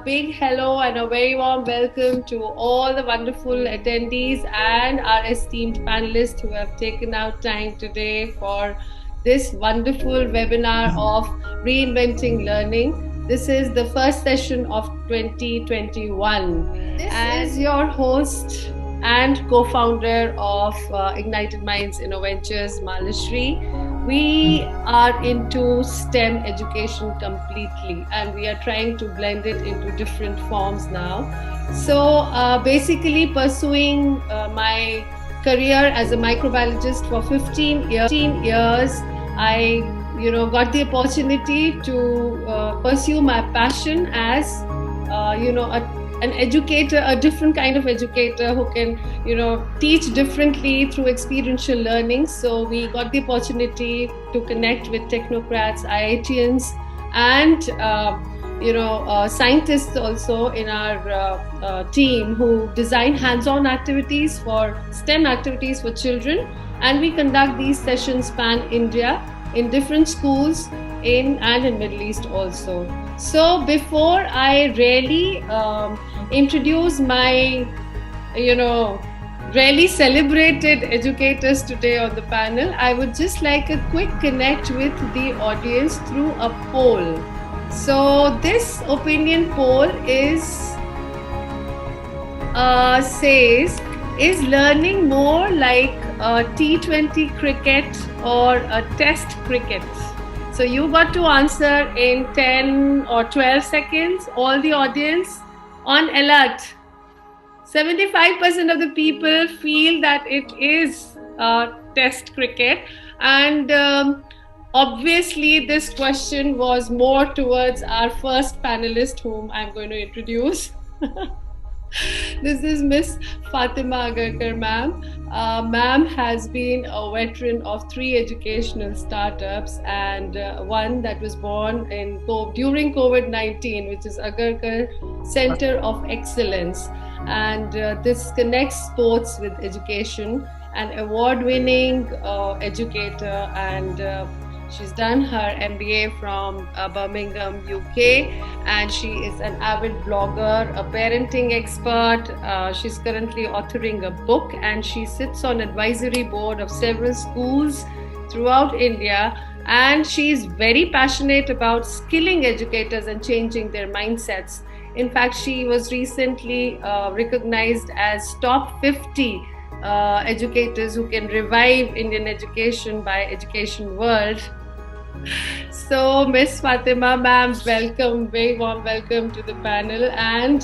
big hello and a very warm welcome to all the wonderful attendees and our esteemed panelists who have taken out time today for this wonderful webinar of Reinventing Learning. This is the first session of 2021. This is your host and co-founder of Ignited Minds Innoventures, Malashri. We are into STEM education completely, and we are trying to blend it into different forms now. So basically pursuing my career as a microbiologist for 15 years, I got the opportunity to pursue my passion as an educator, a different kind of educator who can teach differently through experiential learning. So we got the opportunity to connect with technocrats, IITians, and scientists also in our team who design hands-on activities for STEM activities for children, and we conduct these sessions pan-India in different schools in Middle East also. So before I really introduce my really celebrated educators today on the panel, I would just like a quick connect with the audience through a poll. So this opinion poll says, is learning more like a T20 cricket or a test cricket? So you got to answer in 10 or 12 seconds. All the audience on alert. 75% of the people feel that it is test cricket, and obviously this question was more towards our first panelist, whom I'm going to introduce. This is Miss Fatima Agarkar, ma'am. Ma'am has been a veteran of 3 educational startups, and one that was born during COVID-19, which is Agarkar Center of Excellence. And this connects sports with education. An award-winning educator, and she's done her MBA from Birmingham, UK, and she is an avid blogger, a parenting expert. She's currently authoring a book, and she sits on advisory board of several schools throughout India. And she's very passionate about skilling educators and changing their mindsets. In fact, she was recently recognized as top 50 educators who can revive Indian education by Education World. So Miss Fatima, ma'am, welcome, very warm welcome to the panel. And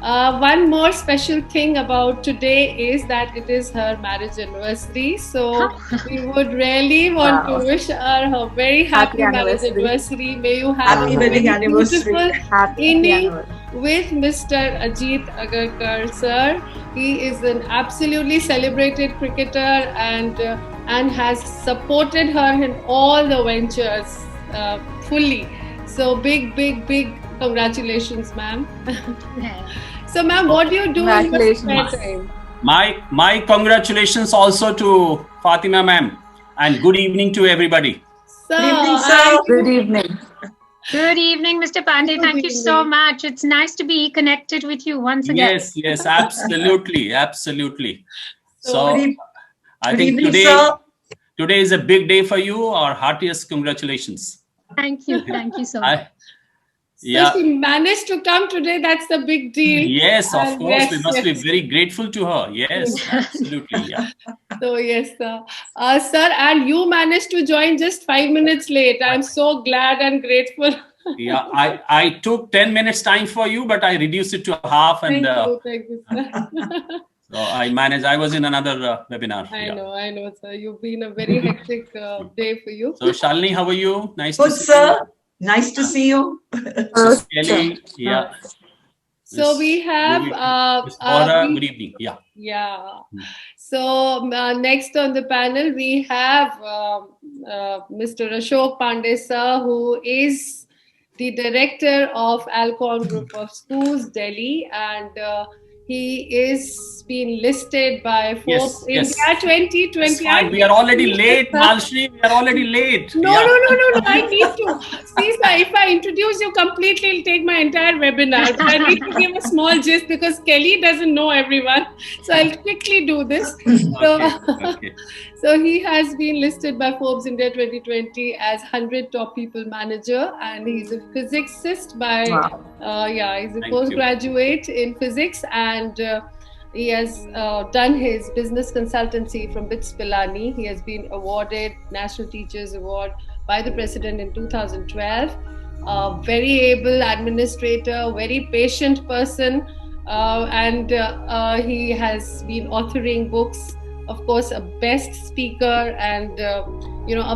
one more special thing about today is that it is her marriage anniversary. So we would really want to wish her very happy marriage anniversary. May you have a very beautiful inning with Mr. Ajit Agarkar, sir. He is an absolutely celebrated cricketer and has supported her in all the ventures fully. So big congratulations, ma'am. So, ma'am, what do you do in your spare time? My congratulations also to Fatima, ma'am, and good evening to everybody. Good evening, sir. Good evening. Good evening, Mr. Pandey. Thank you so much. It's nice to be connected with you once again. Yes, absolutely. So, I think today is a big day for you. Our heartiest congratulations. Thank you so much. So she managed to come today. That's the big deal. Yes, of course. We must be very grateful to her. Yes, absolutely. Yeah. So yes, sir. Sir, and you managed to join just 5 minutes late. I'm so glad and grateful. Yeah, I took 10 minutes time for you, but I reduced it to half. And thank you, sir. So I managed. I was in another webinar. I know, sir. You've been a very hectic day for you. So Shalini, how are you? Nice to see you. Nice to see you. Kelly, yeah. So we have good evening. Yeah. So next on the panel we have Mr. Ashok Pandey, sir, who is the director of Alcon Group of Schools, Delhi, and He is been listed by Forbes Yes. India 2020. We are already late, Malshri. We are already late. No. I need to. See, sir, if I introduce you completely, it'll take my entire webinar. But I need to give a small gist because Kelly doesn't know everyone. So I'll quickly do this. Okay. So he has been listed by Forbes India 2020 as 100 top people manager, and he's a physicist by, he's a postgraduate in physics, and he has done his business consultancy from BITS Pilani. He has been awarded National Teachers Award by the President in 2012. Very able administrator, very patient person, and he has been authoring books. Of course, a best speaker and a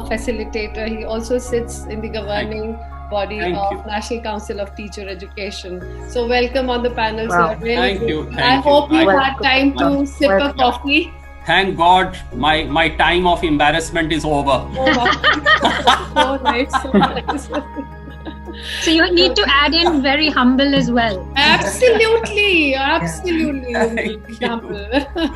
facilitator. He also sits in the governing body of National Council of Teacher Education. So welcome on the panel, sir. Really Thank you. I hope you had time to sip a coffee. Thank God, my time of embarrassment is over. So nice. So you need to add in very humble as well. Absolutely. Humble.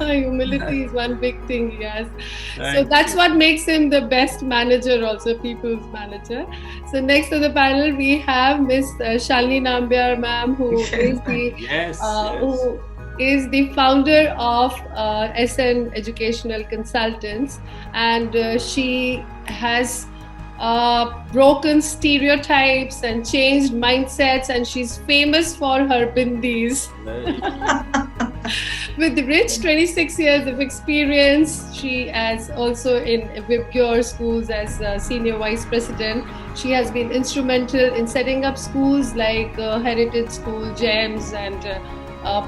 Humility is one big thing, yes. So that's what makes him the best manager, also people's manager. So next to the panel we have Miss Shalini Nambiar ma'am, who is the who is the founder of SN Educational Consultants, and she has broken stereotypes and changed mindsets, and she's famous for her bindis. With rich 26 years of experience, she is also in Vibgyor schools as senior vice president. She has been instrumental in setting up schools like Heritage School, GEMS, and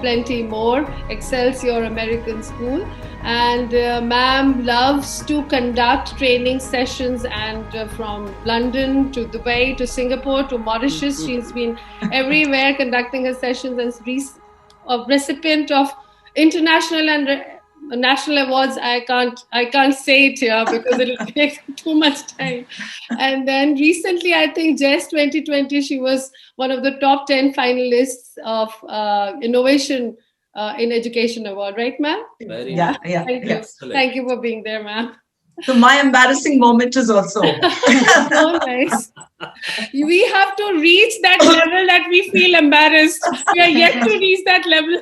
plenty more, Excelsior American School. And ma'am loves to conduct training sessions, and from London to Dubai to Singapore to Mauritius, she's been everywhere conducting her sessions, and is a recipient of international and national awards. I can't say it here because it'll take too much time. And then recently, I think JES 2020, she was one of the top 10 finalists of Innovation in Education Award, right, ma'am? Thank you. Thank you for being there, ma'am. So my embarrassing moment is also. So nice. We have to reach that level that we feel embarrassed. We are yet to reach that level.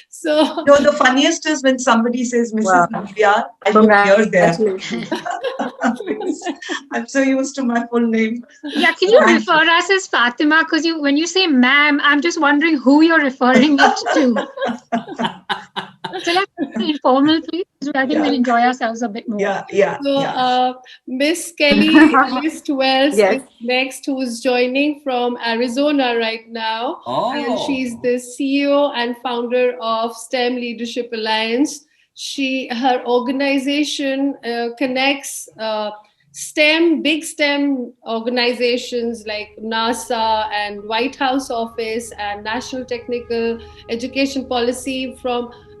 So no, the funniest is when somebody says Mrs. Nambiar, I could hear there. I'm so used to my full name. Yeah, can you refer us as Fatima? Because when you say ma'am, I'm just wondering who you're referring it to. So let's be informal, please. I think we'll enjoy ourselves a bit more. So Miss Kelly List Wells is next, who's joining from Arizona right now. And she's the CEO and founder of STEM Leadership Alliance. Her organization connects big STEM organizations like NASA and White House Office and National Technical Education Policy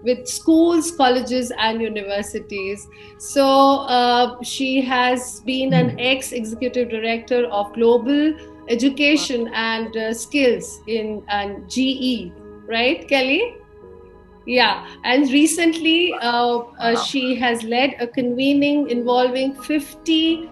with schools, colleges, and universities. So she has been an ex-executive director of global education and skills in GE, right, Kelly? Yeah, and recently she has led a convening involving 50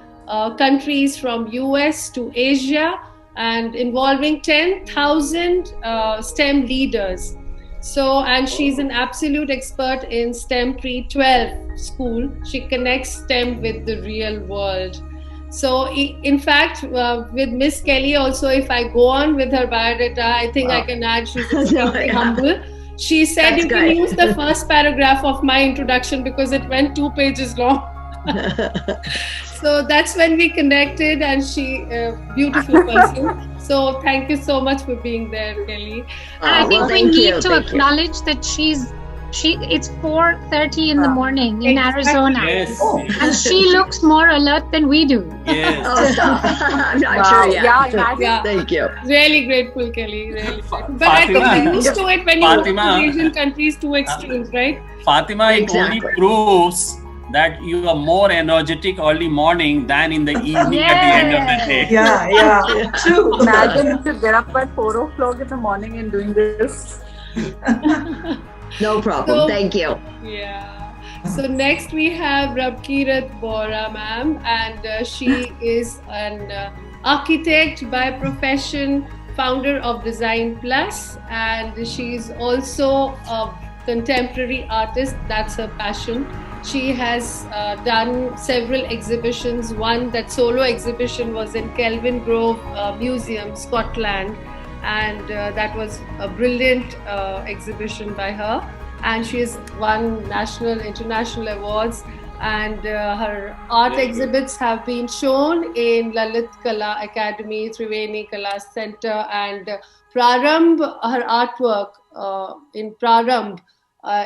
countries from US to Asia and involving 10,000 STEM leaders. So, and she's an absolute expert in STEM Pre-12 school. She connects STEM with the real world. So, in fact, with Miss Kelly also, if I go on with her biodata, I think I can add she's extremely humble. She said you can use the first paragraph of my introduction because it went 2 pages long. So that's when we connected, and she beautiful person. So thank you so much for being there, Kelly. I think we need to acknowledge that it's 4:30 in the morning in Arizona. Yes. And she looks more alert than we do. Yes. I'm not sure yet. Yeah. Thank you. Really grateful, Kelly. Really grateful. But I think we're used to it when you go to Asian countries, two extremes, right? Fatima, it only proves that you are more energetic early morning than in the evening at the end of the day. Yeah, true. Imagine if you get up at 4 o'clock in the morning and doing this. No problem. Thank you. Yeah. So next we have Rabkirat Bora ma'am, and she is an architect by profession, founder of Design Plus, and she's also a contemporary artist. That's her passion. She has done several exhibitions. One, that solo exhibition, was in Kelvin Grove Museum, Scotland, and that was a brilliant exhibition by her. And she has won national, international awards, and her art exhibits have been shown in Lalit Kala Academy, Triveni Kala Center, and Prarambh, her artwork in Prarambh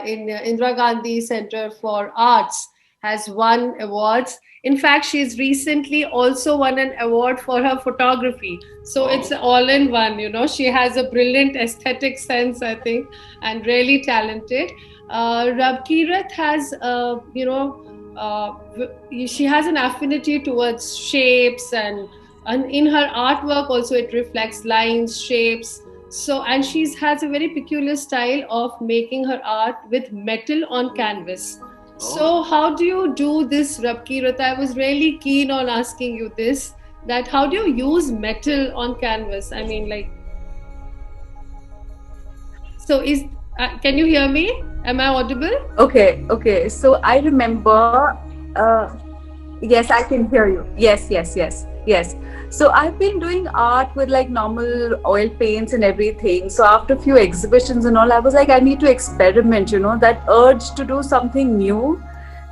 in Indira Gandhi Center for Arts has won awards. In fact, she's recently also won an award for her photography. So it's all in one, you know. She has a brilliant aesthetic sense, I think, and really talented. Rabkirat has, she has an affinity towards shapes, and in her artwork also it reflects lines, shapes. So, and she has a very peculiar style of making her art with metal on canvas. So how do you do this, Rabkirat? I was really keen on asking you this, that how do you use metal on canvas? I mean, like, so can you hear me? Am I audible? Okay. So I remember, yes, I can hear you. Yes. So I've been doing art with like normal oil paints and everything. So after a few exhibitions and all, I was like, I need to experiment, you know, that urge to do something new.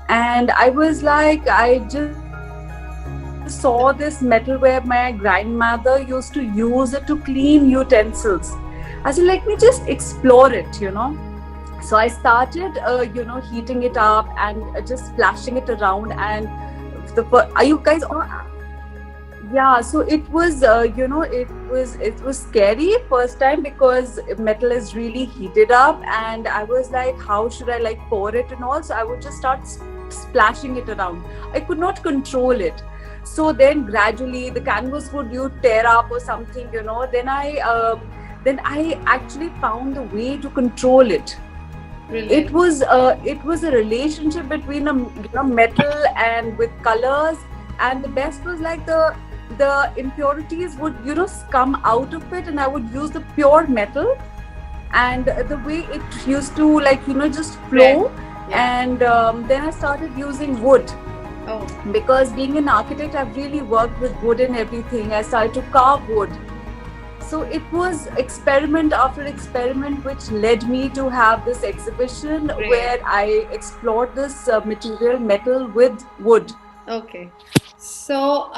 And I was like, I just saw this metal where my grandmother used to use it to clean utensils. I said, let me just explore it, you know. So I started, heating it up and just splashing it around. And are you guys all? Yeah, so it was, it was scary first time because metal is really heated up, and I was like, how should I like pour it and all? So I would just start splashing it around. I could not control it. So then gradually the canvas would tear up or something, you know. Then I actually found a way to control it. Really? It was a relationship between metal and with colors, and the best was like the impurities would come out of it, and I would use the pure metal, and the way it used to just flow. And then I started using wood. Because being an architect, I've really worked with wood and everything. I started to carve wood. So it was experiment after experiment which led me to have this exhibition where I explored this material, metal with wood. Okay. So,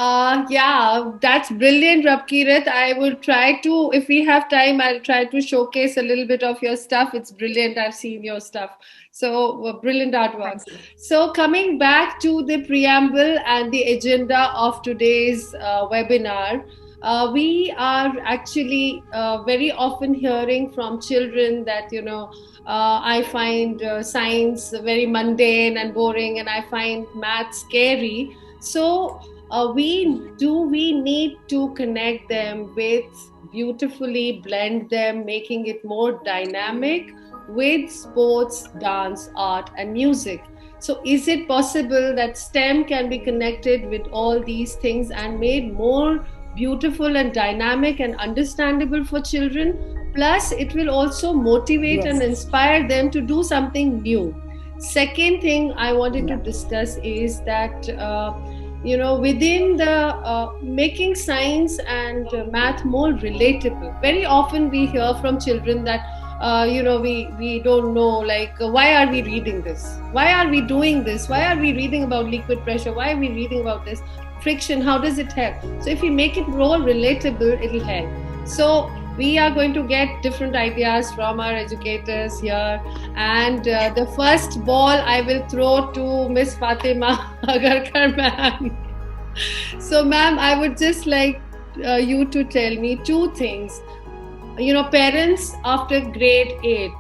that's brilliant, Rabkirat. I will try to, if we have time, I'll try to showcase a little bit of your stuff. It's brilliant. I've seen your stuff. So, brilliant artwork. So, coming back to the preamble and the agenda of today's webinar, we are actually very often hearing from children that, I find science very mundane and boring, and I find math scary. So we need to connect them with, beautifully blend them, making it more dynamic with sports, dance, art, and music. So is it possible that STEM can be connected with all these things and made more beautiful and dynamic and understandable for children? Plus, it will also motivate and inspire them to do something new. Second thing I wanted to discuss is that, within the making science and math more relatable. Very often we hear from children that, we don't know, like, why are we reading this? Why are we doing this? Why are we reading about liquid pressure? Why are we reading about this? Friction, how does it help? So if we make it more relatable, it'll help. So we are going to get different ideas from our educators here, and the first ball I will throw to Miss Fatima Agarkar ma'am. So ma'am, I would just like you to tell me two things. Parents after grade 8,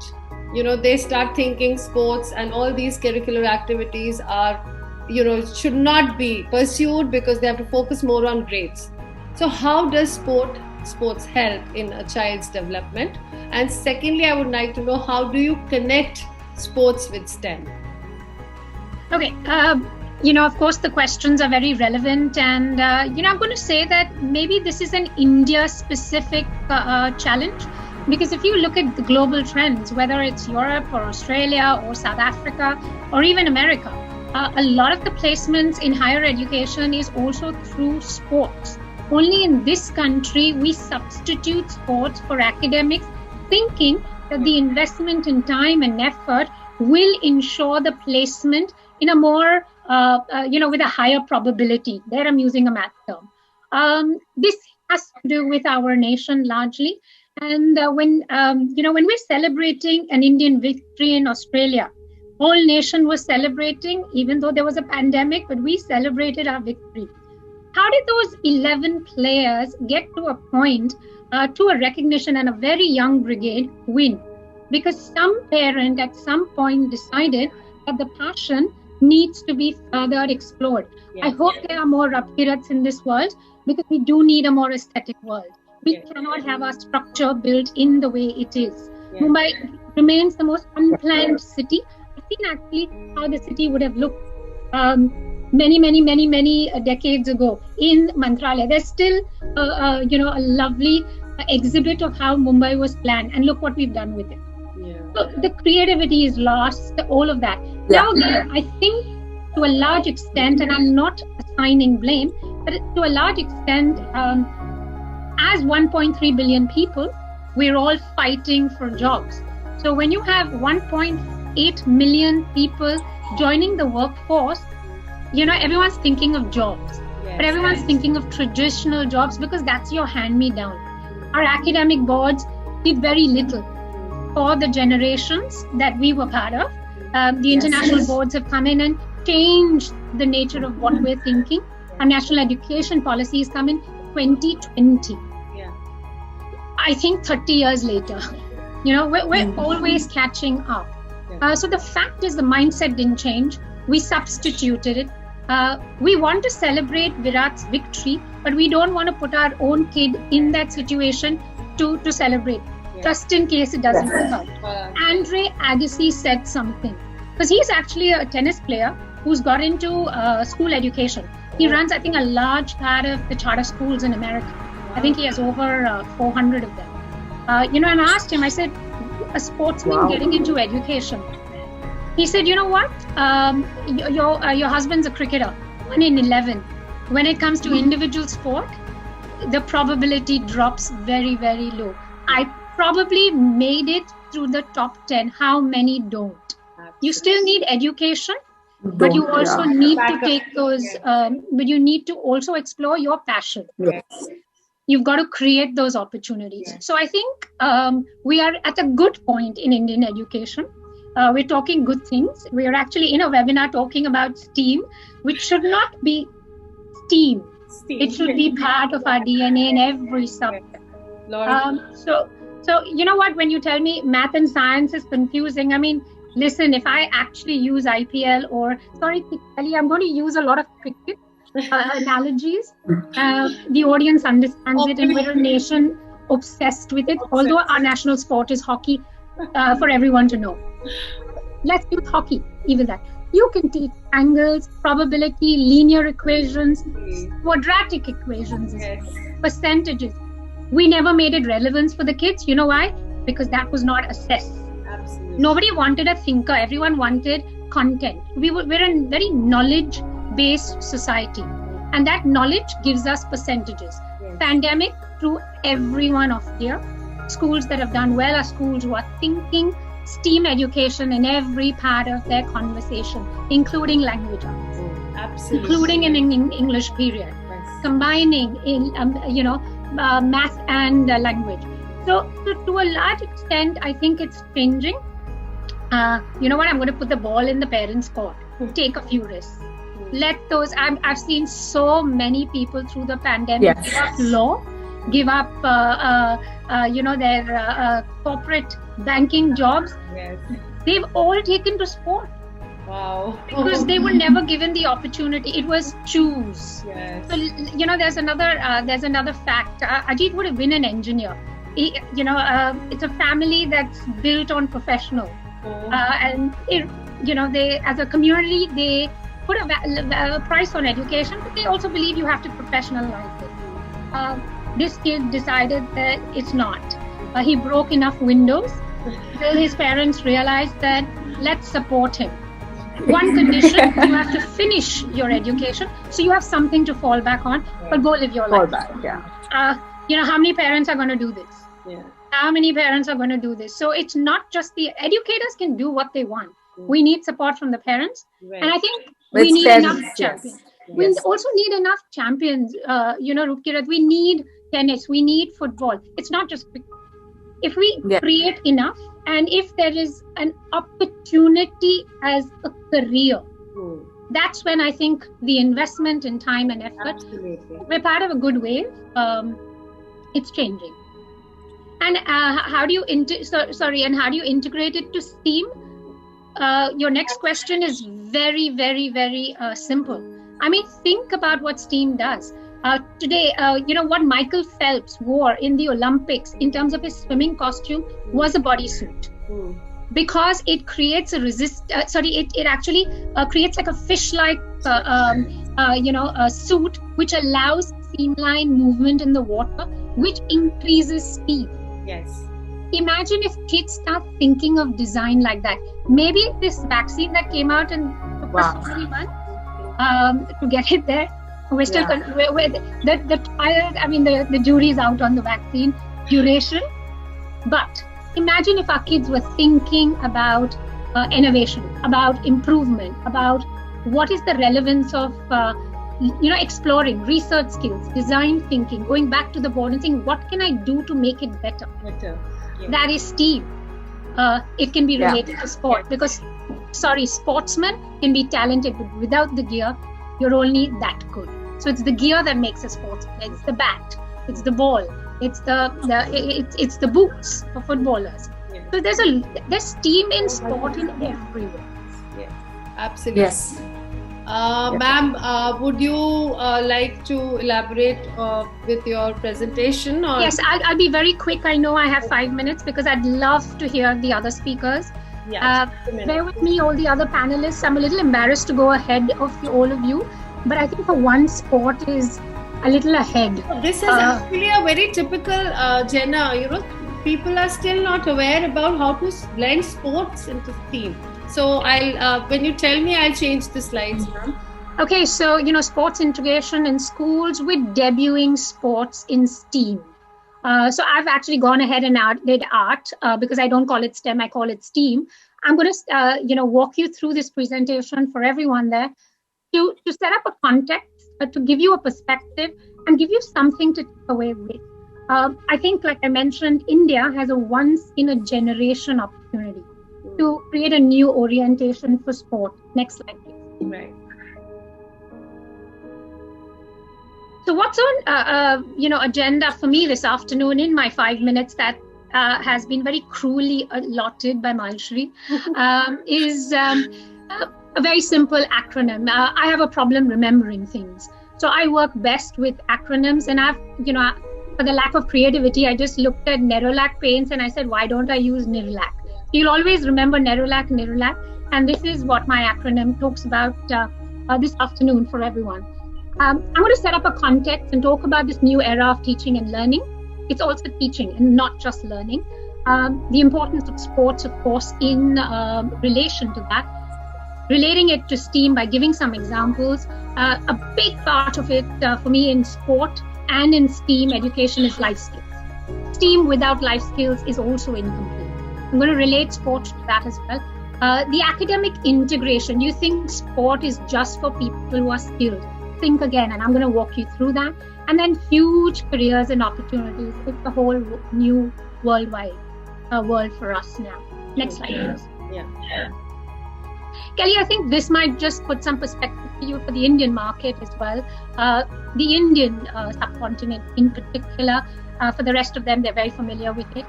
they start thinking sports and all these curricular activities are should not be pursued because they have to focus more on grades. So how does sports help in a child's development? And secondly, I would like to know, how do you connect sports with STEM? Okay. Of course, the questions are very relevant. And, I'm going to say that maybe this is an India-specific challenge. Because if you look at the global trends, whether it's Europe or Australia or South Africa or even America, a lot of the placements in higher education is also through sports. Only in this country, we substitute sports for academics, thinking that the investment in time and effort will ensure the placement in a more, with a higher probability. There I'm using a math term. This has to do with our nation largely. And when we're celebrating an Indian victory in Australia, whole nation was celebrating, even though there was a pandemic, but we celebrated our victory. How did those 11 players get to a point, to a recognition, and a very young brigade win? Because some parent at some point decided that the passion needs to be further explored. I hope there are more Rapkirats in this world, because we do need a more aesthetic world. We cannot have our structure built in the way it is. Mumbai remains the most unplanned city. I've seen actually how the city would have looked many decades ago in Mantralaya. There's still a lovely exhibit of how Mumbai was planned, and look what we've done with it. So the creativity is lost, all of that. Now again, I think to a large extent, and I'm not assigning blame, but to a large extent, as 1.3 billion people, we're all fighting for jobs. So when you have 1.8 million people joining the workforce, everyone's thinking of jobs, but everyone's thinking of traditional jobs because that's your hand-me-down. Our academic boards did very little for the generations that we were part of. The international boards have come in and changed the nature of what we're thinking. Our national education policy has come in 2020. I think 30 years later, we're always catching up. So the fact is the mindset didn't change. We substituted it. We want to celebrate Virat's victory, but we don't want to put our own kid in that situation to celebrate, just in case it doesn't work out. Andre Agassi said something, because he's actually a tennis player who's got into school education. He runs, I think, a large part of the charter schools in America. I think he has over 400 of them. And I asked him, I said, a sportsman getting into education. He said, you know what? Your husband's a cricketer, 1 in 11. When it comes to individual sport, the probability drops very, very low. I probably made it through the top 10. How many don't? You still need education, but you also need to take those, but you need to also explore your passion. You've got to create those opportunities. So I think we are at a good point in Indian education. We're talking good things. We are actually in a webinar talking about STEAM, which should not be STEAM. It should be part of our DNA in every subject. So you know what? When you tell me math and science is confusing, I mean, listen, if I actually use IPL or, I'm going to use a lot of cricket analogies. The audience understands it, and we're a nation obsessed with it. Although our national sport is hockey, for everyone to know. Let's use hockey, even that. You can teach angles, probability, linear equations, quadratic equations, percentages. We never made it relevant for the kids. You know why? Because that was not assessed. Absolutely. Nobody wanted a thinker. Everyone wanted content. We're a very knowledge-based society. And that knowledge gives us percentages. Pandemic threw everyone off gear. Schools that have done well are schools who are thinking STEAM education in every part of their conversation, including language arts, including an English period, combining in math and language. So to a large extent, I think it's changing. You know what? I'm going to put the ball in the parents' court. Take a few risks. Let those. I've seen so many people through the pandemic give up law, give up their corporate banking jobs. They've all taken to sport. Wow. Because they were never given the opportunity. It was choose. Yes. So, there's another fact. Ajit would have been an engineer. It's a family that's built on professional. And they, as a community, they put a price on education, but they also believe you have to professionalize it. This kid decided that it's not. He broke enough windows till his parents realized that let's support him. One condition, you have to finish your education, so you have something to fall back on, but go live your life. How many parents are going to do this? Yeah. How many parents are going to do this? So it's not just the educators can do what they want. We need support from the parents. Right. And I think we need enough champions. We also need enough champions. Rupkirat, we need tennis, we need football. It's not just, if we create enough, and if there is an opportunity as a career, that's when I think the investment in time and effort, we're part of a good wave. It's changing. And how do you integrate it to STEAM? Your next question is very, very, very simple. I mean, think about what STEAM does. Today, what Michael Phelps wore in the Olympics in terms of his swimming costume was a bodysuit. Because it creates it actually creates like a fish-like, a suit which allows streamline movement in the water, which increases speed. Yes. Imagine if kids start thinking of design like that. Maybe this vaccine that came out and took us so many months to get it there. We're still the trials. I mean, the jury's out on the vaccine duration. But imagine if our kids were thinking about innovation, about improvement, about what is the relevance of exploring research skills, design thinking, going back to the board and saying, what can I do to make it better? Yeah. That is STEAM. It can be related to sport because, sportsmen can be talented, but without the gear, you're only that good. So it's the gear that makes a sportsman. It's the bat, it's the ball, it's the boots for footballers. Yeah. So there's STEAM in sport in everywhere. Yes, absolutely. Yes. Ma'am, would you like to elaborate with your presentation? Or? Yes, I'll be very quick. I know I have 5 minutes because I'd love to hear the other speakers. Bear with me, all the other panelists. I'm a little embarrassed to go ahead of all of you, but I think for one, sport is a little ahead. This is actually a very typical Jenna. People are still not aware about how to blend sports into STEAM. So when you tell me, I'll change the slides, ma'am. Okay, so sports integration in schools with debuting sports in STEAM. So I've actually gone ahead and did art because I don't call it STEM, I call it STEAM. I'm going to walk you through this presentation for everyone there to set up a context, to give you a perspective and give you something to take away with. I think, like I mentioned, India has a once-in-a-generation opportunity to create a new orientation for sport. Next slide, please. Right. So what's on, agenda for me this afternoon in my 5 minutes that has been very cruelly allotted by Manshri is a very simple acronym. I have a problem remembering things. So I work best with acronyms, and for the lack of creativity, I just looked at Nerolac paints and I said, why don't I use Nerolac? You'll always remember Nerolac, and this is what my acronym talks about this afternoon for everyone. I'm going to set up a context and talk about this new era of teaching and learning. It's also teaching and not just learning. The importance of sports, of course, in relation to that. Relating it to STEAM by giving some examples. A big part of it for me in sport and in STEAM education is life skills. STEAM without life skills is also incomplete. I'm going to relate sport to that as well. The academic integration. You think sport is just for people who are skilled? Think again, and I'm going to walk you through that. And then huge careers and opportunities. It's the whole new worldwide world for us now. Next slide, please. Yeah. Kelly, I think this might just put some perspective for you for the Indian market as well. The Indian subcontinent in particular, for the rest of them, they're very familiar with it.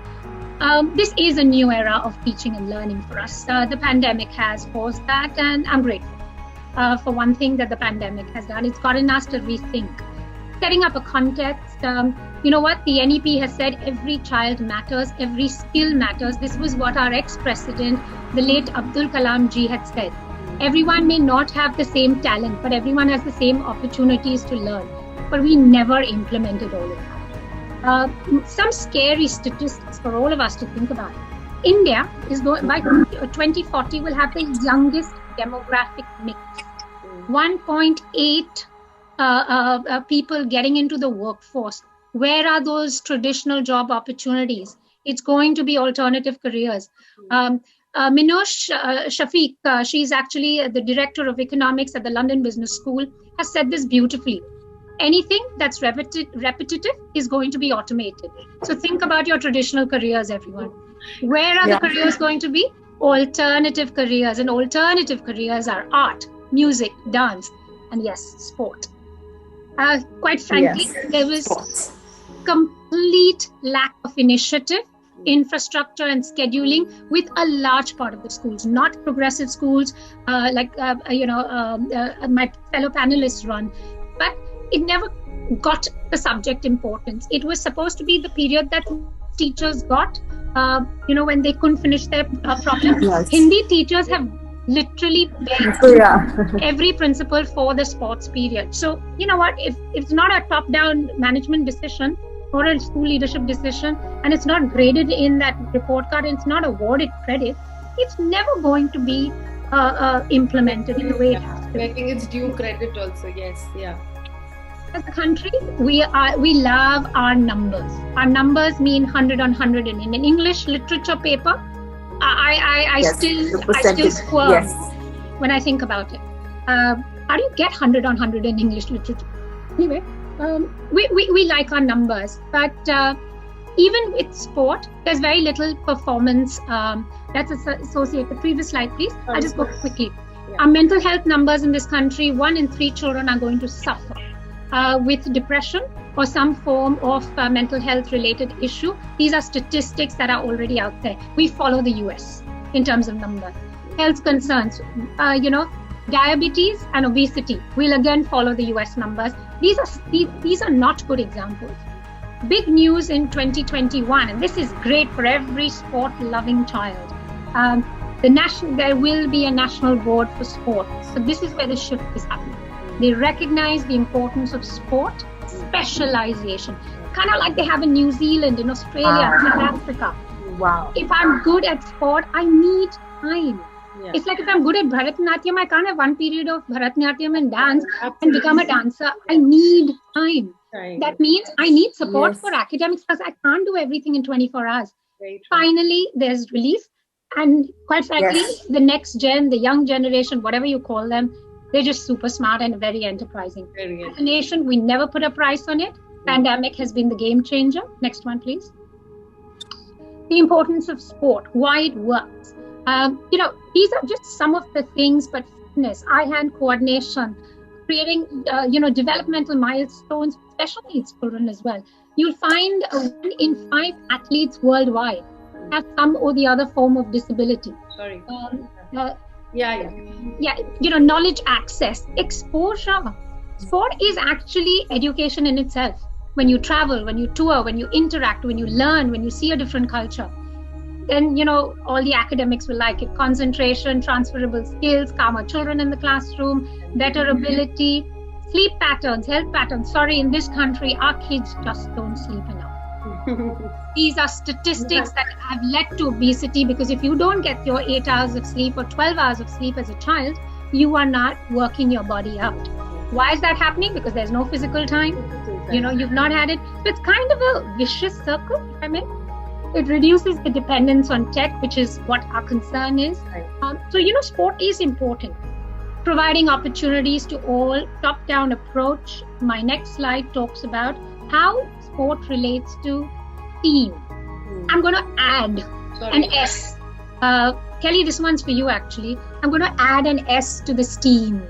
this is a new era of teaching and learning for us. The pandemic has caused that, and I'm grateful for one thing that the pandemic has done. It's gotten us to rethink. Setting up a context. You know what? The NEP has said every child matters, every skill matters. This was what our ex-president, the late Abdul Kalam ji, had said. Everyone may not have the same talent, but everyone has the same opportunities to learn. But we never implemented all of that. Some scary statistics for all of us to think about. India is going, by 2040 will have the youngest demographic mix. 1.8 people getting into the workforce. Where are those traditional job opportunities? It's going to be alternative careers. Minoush Shafiq, she's actually the director of economics at the London Business School, has said this beautifully. Anything that's repetitive is going to be automated. So think about your traditional careers, everyone. Where are the careers going to be? Alternative careers. And alternative careers are art, music, dance, and yes, sport. Quite frankly, there was complete lack of initiative, infrastructure and scheduling with a large part of the schools, not progressive schools like my fellow panelists run, but it never got the subject importance. It was supposed to be the period that teachers got, when they couldn't finish their problems. Yes. Hindi teachers have literally begged every principal for the sports period. So, you know what, if it's not a top-down management decision or a school leadership decision, and it's not graded in that report card, and it's not awarded credit, it's never going to be implemented in the way it has to. I think it's due credit also, yes, yeah. As a country, we love our numbers. Our numbers mean 100 on 100 in an English literature paper. I still squirm when I think about it. How do you get 100 on 100 in English literature? Anyway, we like our numbers, but even with sport, there's very little performance that's associated. Previous slide, please. I'll just go quickly. Yeah. Our mental health numbers in this country, 1 in 3 children are going to suffer with depression or some form of mental health related issue. These are statistics that are already out there. We follow the US in terms of numbers. Health concerns, diabetes and obesity, we'll again follow the US numbers. These are not good examples. Big news in 2021, and this is great for every sport-loving child. There will be a national board for sport. So this is where the shift is happening. They recognize the importance of sport specialization, kind of like they have in New Zealand, in Australia, in South Africa. Wow. If I'm good at sport, I need time. Yeah. It's like if I'm good at Bharatanatyam, I can't have one period of Bharatanatyam and dance and become a dancer. I need time. Right. That means I need support for academics because I can't do everything in 24 hours. Finally, there's relief. And quite frankly, the next gen, the young generation, whatever you call them, they're just super smart and very enterprising. As a nation, we never put a price on it. Pandemic has been the game changer. Next one, please. The importance of sport, why it works. These are just some of the things, but fitness, eye-hand coordination, creating, developmental milestones, special needs children as well. You'll find 1 in 5 athletes worldwide have some or the other form of disability. Knowledge access, exposure. Sport is actually education in itself. When you travel, when you tour, when you interact, when you learn, when you see a different culture, then, all the academics will like it. Concentration, transferable skills, calmer children in the classroom, better ability, sleep patterns, health patterns. Sorry, in this country, our kids just don't sleep enough. These are statistics that have led to obesity, because if you don't get your 8 hours of sleep or 12 hours of sleep as a child, you are not working your body out. Why is that happening? Because there's no physical time. You've not had it. So it's kind of a vicious circle, if I may. It reduces the dependence on tech, which is what our concern is. Sport is important. Providing opportunities to all, top-down approach. My next slide talks about how sport relates to team. I'm going to add an S. Kelly, this one's for you actually. I'm going to add an S to the STEAM.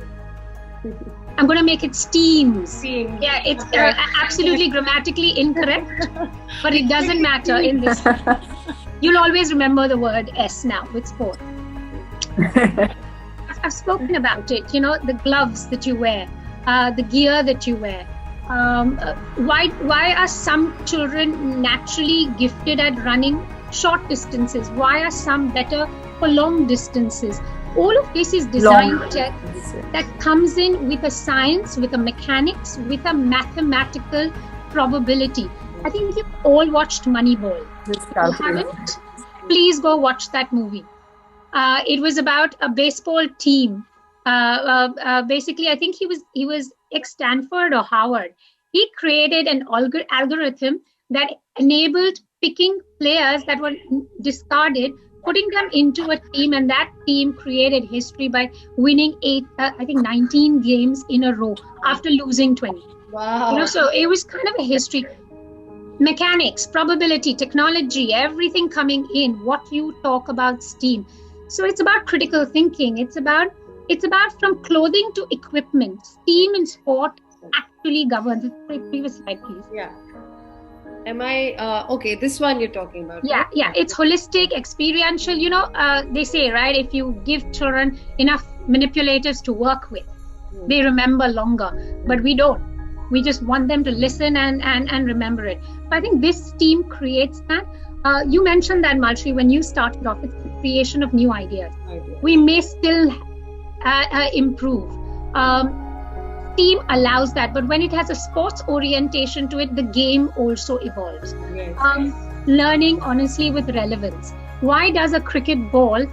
I'm going to make it STEAMs. Yeah, it's absolutely grammatically incorrect, but it doesn't matter in this. You'll always remember the word S now with sport. I've spoken about it, the gloves that you wear, the gear that you wear. Why are some children naturally gifted at running short distances? Why are some better for long distances? All of this is design tech that comes in with a science, with a mechanics, with a mathematical probability. I think you've all watched Moneyball. If you haven't, please go watch that movie. It was about a baseball team. Basically, I think he was ex-Stanford or Harvard. He created an algorithm that enabled picking players that were discarded, putting them into a team, and that team created history by winning 19 games in a row after losing 20. Wow. So it was kind of a history. Mechanics, probability, technology, everything coming in. What you talk about STEAM. So it's about critical thinking. It's about from clothing to equipment. STEAM in sport actually governs. Previous slide, please. Yeah. Am I okay? This one you're talking about. Yeah, right? yeah. It's holistic, experiential. They say, right, if you give children enough manipulators to work with, they remember longer. But we don't. We just want them to listen and remember it. So I think this STEAM creates that. You mentioned that, Malshri, when you started off, it's the creation of new ideas. We may still improve. STEAM allows that, but when it has a sports orientation to it, the game also evolves. Yes. Learning honestly with relevance. Why does a cricket ball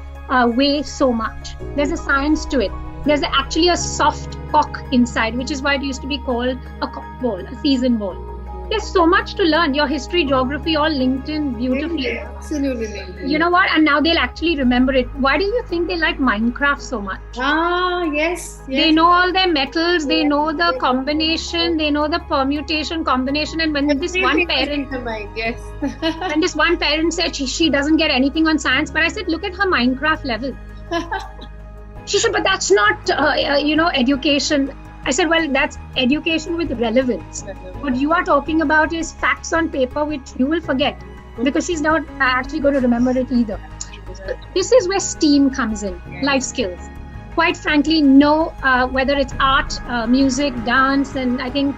weigh so much? There's a science to it. There's actually a soft cock inside, which is why it used to be called a cock ball, a season ball. There's so much to learn. Your history, geography, all linked in beautifully. Absolutely. You know what? And now they'll actually remember it. Why do you think they like Minecraft so much? Yes. They know all their metals. They know the combination. They know the permutation, combination. And when this one parent, yes. when this one parent said she doesn't get anything on science, but I said, look at her Minecraft level. She said, but that's not, education. I said, well, that's education with relevance. What you are talking about is facts on paper, which you will forget because she's not actually going to remember it either. So this is where STEAM comes in, life skills. Quite frankly, whether it's art, music, dance, and I think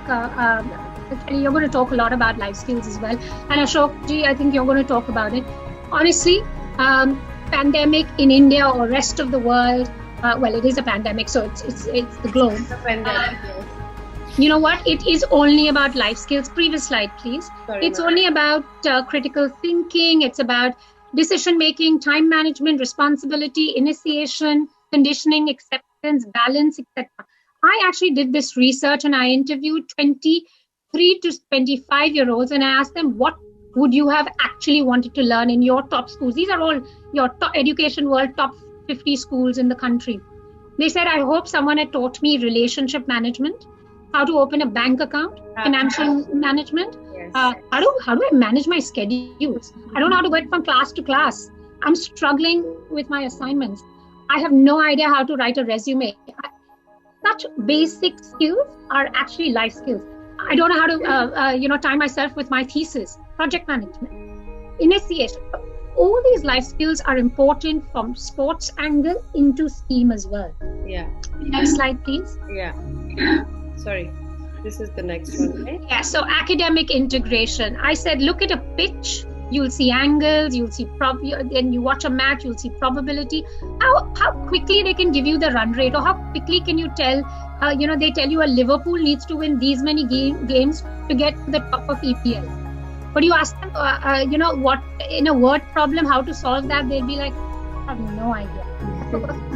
you're going to talk a lot about life skills as well. And Ashok ji, I think you're going to talk about it. Honestly, pandemic in India or rest of the world, well, it is a pandemic, so it's the globe. The pandemic, yes. You know what? It is only about life skills. Previous slide, please. It's only about critical thinking. It's about decision making, time management, responsibility, initiation, conditioning, acceptance, balance, etc. I actually did this research and I interviewed 23 to 25-year-olds and I asked them, what would you have actually wanted to learn in your top schools? These are all your top education world, top 50 schools in the country. They said, I hope someone had taught me relationship management, how to open a bank account, financial management. Yes. How do I manage my schedules? I don't know how to go from class to class. I'm struggling with my assignments. I have no idea how to write a resume. Such basic skills are actually life skills. I don't know how to, tie myself with my thesis, project management, initiation. All these life skills are important from sports angle into STEAM as well. Yeah. Next slide, please. Yeah. Sorry. This is the next one, right? Yeah. So academic integration. I said, look at a pitch. You'll see angles. You'll see then you watch a match. You'll see probability. How quickly they can give you the run rate, or how quickly can you tell? They tell you a Liverpool needs to win these many games to get to the top of EPL. But you ask them, what in a word problem, how to solve that? They'll be like, I have no idea.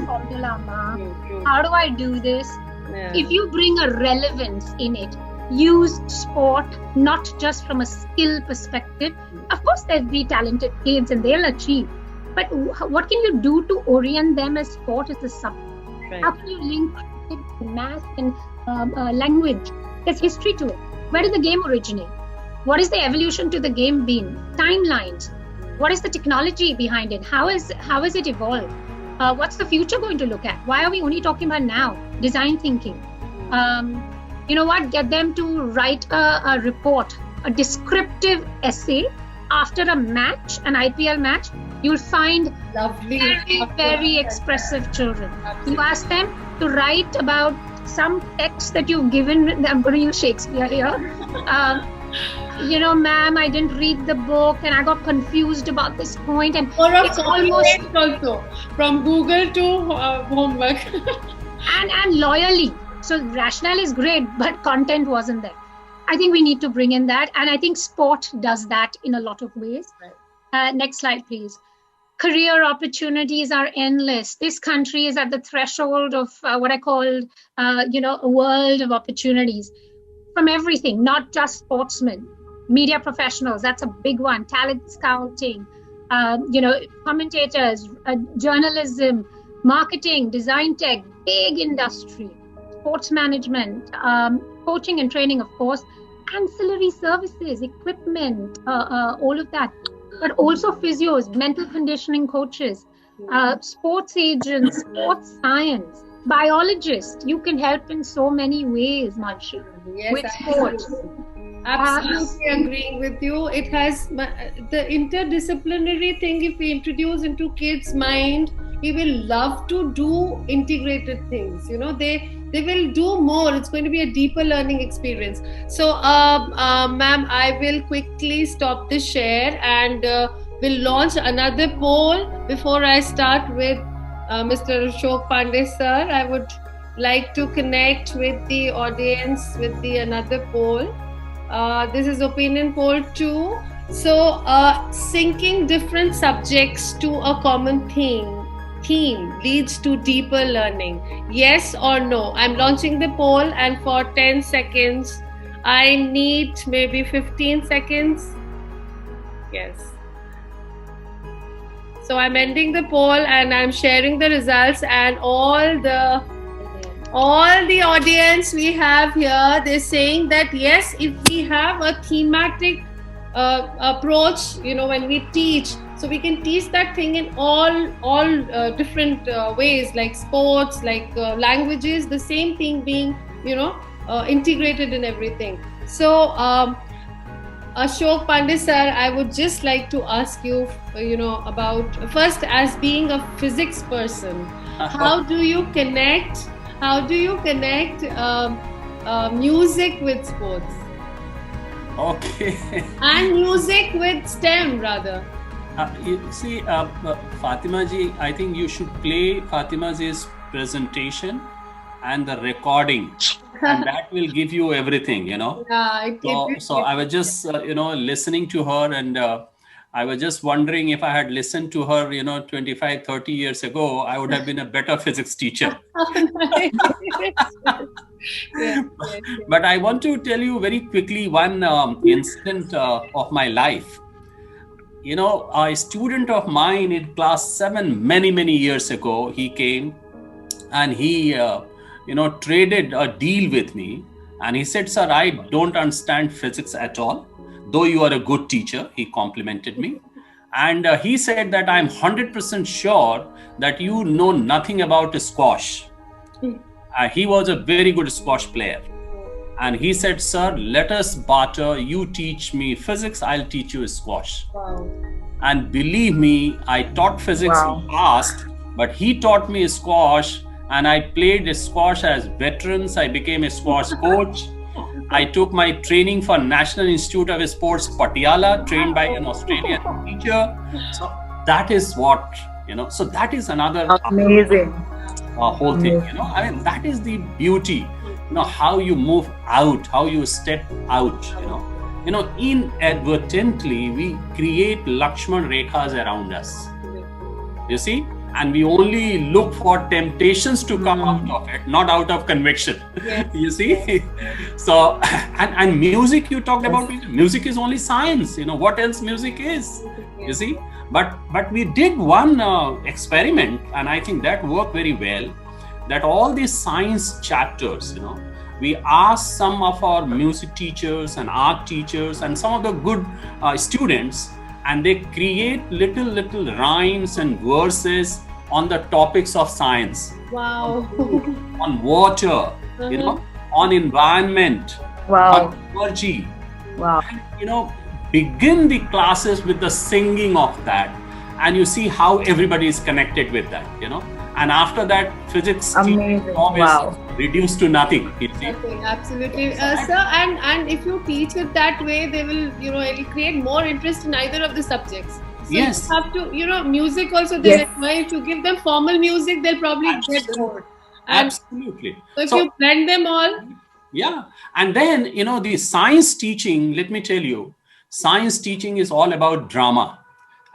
Formula, ma. How do I do this? Yeah. If you bring a relevance in it, use sport not just from a skill perspective. Of course, there'll be talented kids and they'll achieve. But what can you do to orient them as sport is the subject? Right. How can you link math and language? There's history to it. Where did the game originate? What is the evolution to the game been? Timelines. What is the technology behind it? How is it evolved? What's the future going to look at? Why are we only talking about now? Design thinking. You know what? Get them to write a report, a descriptive essay after a match, an IPL match, you'll find Lovely. very expressive children. You ask them to write about some text that you've given. I'm going to use Shakespeare here. Ma'am, I didn't read the book and I got confused about this point. And it's almost also from Google to homework. and loyally. So rationale is great, but content wasn't there. I think we need to bring in that. And I think sport does that in a lot of ways. Right. Next slide, please. Career opportunities are endless. This country is at the threshold of what I call, a world of opportunities from everything, not just sportsmen, media professionals. That's a big one. Talent scouting, commentators, journalism, marketing, design tech, big industry, sports management, coaching and training, of course, ancillary services, equipment, all of that. But also physios, mental conditioning coaches, sports agents, sports science, biologists. You can help in so many ways, Manshi, with sports. Absolutely agreeing with you. It has the interdisciplinary thing. If we introduce into kids' mind, he will love to do integrated things. They will do more. It's going to be a deeper learning experience. So, ma'am, I will quickly stop the share and will launch another poll before I start with Mr. Ashok Pandey, sir. I would like to connect with the audience with the another poll. This is opinion poll 2. So, syncing different subjects to a common theme leads to deeper learning. Yes or no? I'm launching the poll, and for 10 seconds, I need maybe 15 seconds. Yes. So I'm ending the poll and I'm sharing the results, and all the audience we have here, they're saying that yes, if we have a thematic approach, when we teach, so we can teach that thing in all different ways, like sports, like languages, the same thing being, integrated in everything. So, Ashok Pandey sir, I would just like to ask you, about first, as being a physics person, how do you connect music with sports? Okay. And music with STEM, rather. You see, Fatima ji, I think you should play Fatima ji's presentation and the recording, and that will give you everything, Yeah, so I was just, listening to her, and I was just wondering if I had listened to her, 25, 30 years ago, I would have been a better physics teacher. Yes. But I want to tell you very quickly one incident of my life. A student of mine in class 7 many, many years ago, he came and he, traded a deal with me. And he said, sir, I don't understand physics at all. Though you are a good teacher, he complimented me. And he said that I'm 100% sure that you know nothing about squash. He was a very good squash player. And he said, sir, let us barter. You teach me physics, I'll teach you squash. Wow. And believe me, I taught physics in the past, but he taught me squash, and I played squash as veterans. I became a squash coach. I took my training for National Institute of Sports, Patiala, trained by an Australian teacher. So that is what, so that is another amazing whole thing, that is the beauty, how you move out, how you step out, inadvertently we create Lakshman Rekhas around us, you see, and we only look for temptations to come out of it, not out of conviction. Yes. You see. So and music, you talked about music is only science, what else music is, you see. But we did one experiment, and I think that worked very well, that all these science chapters, we asked some of our music teachers and art teachers and some of the good students, and they create little rhymes and verses on the topics of science. Wow. On water, on environment, Wow. on energy. Wow. And, begin the classes with the singing of that, and you see how everybody is connected with that, and after that physics Amazing. Wow. is reduced to nothing, you see. Okay, absolutely, sir. And if you teach it that way, they will, it'll create more interest in either of the subjects. So Yes. you have to, music also. They Yes. if you give them formal music, they'll probably get bored. And Absolutely. so if you blend them all, Yeah. And then, the science teaching, let me tell you, science teaching is all about drama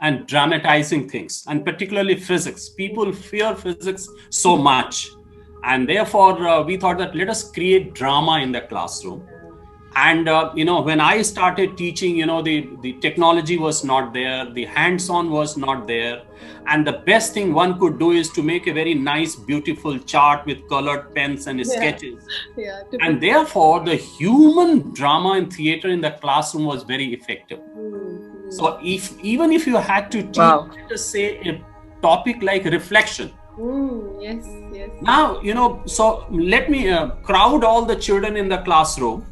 and dramatizing things, and particularly physics. People fear physics so much. And therefore, we thought that let us create drama in the classroom. And, when I started teaching, the technology was not there, the hands-on was not there. And the best thing one could do is to make a very nice, beautiful chart with colored pens and sketches. yeah. And therefore, the human drama and theater in the classroom was very effective. So even if you had to teach, Wow. let us say, a topic like reflection. Yes. Now, so let me crowd all the children in the classroom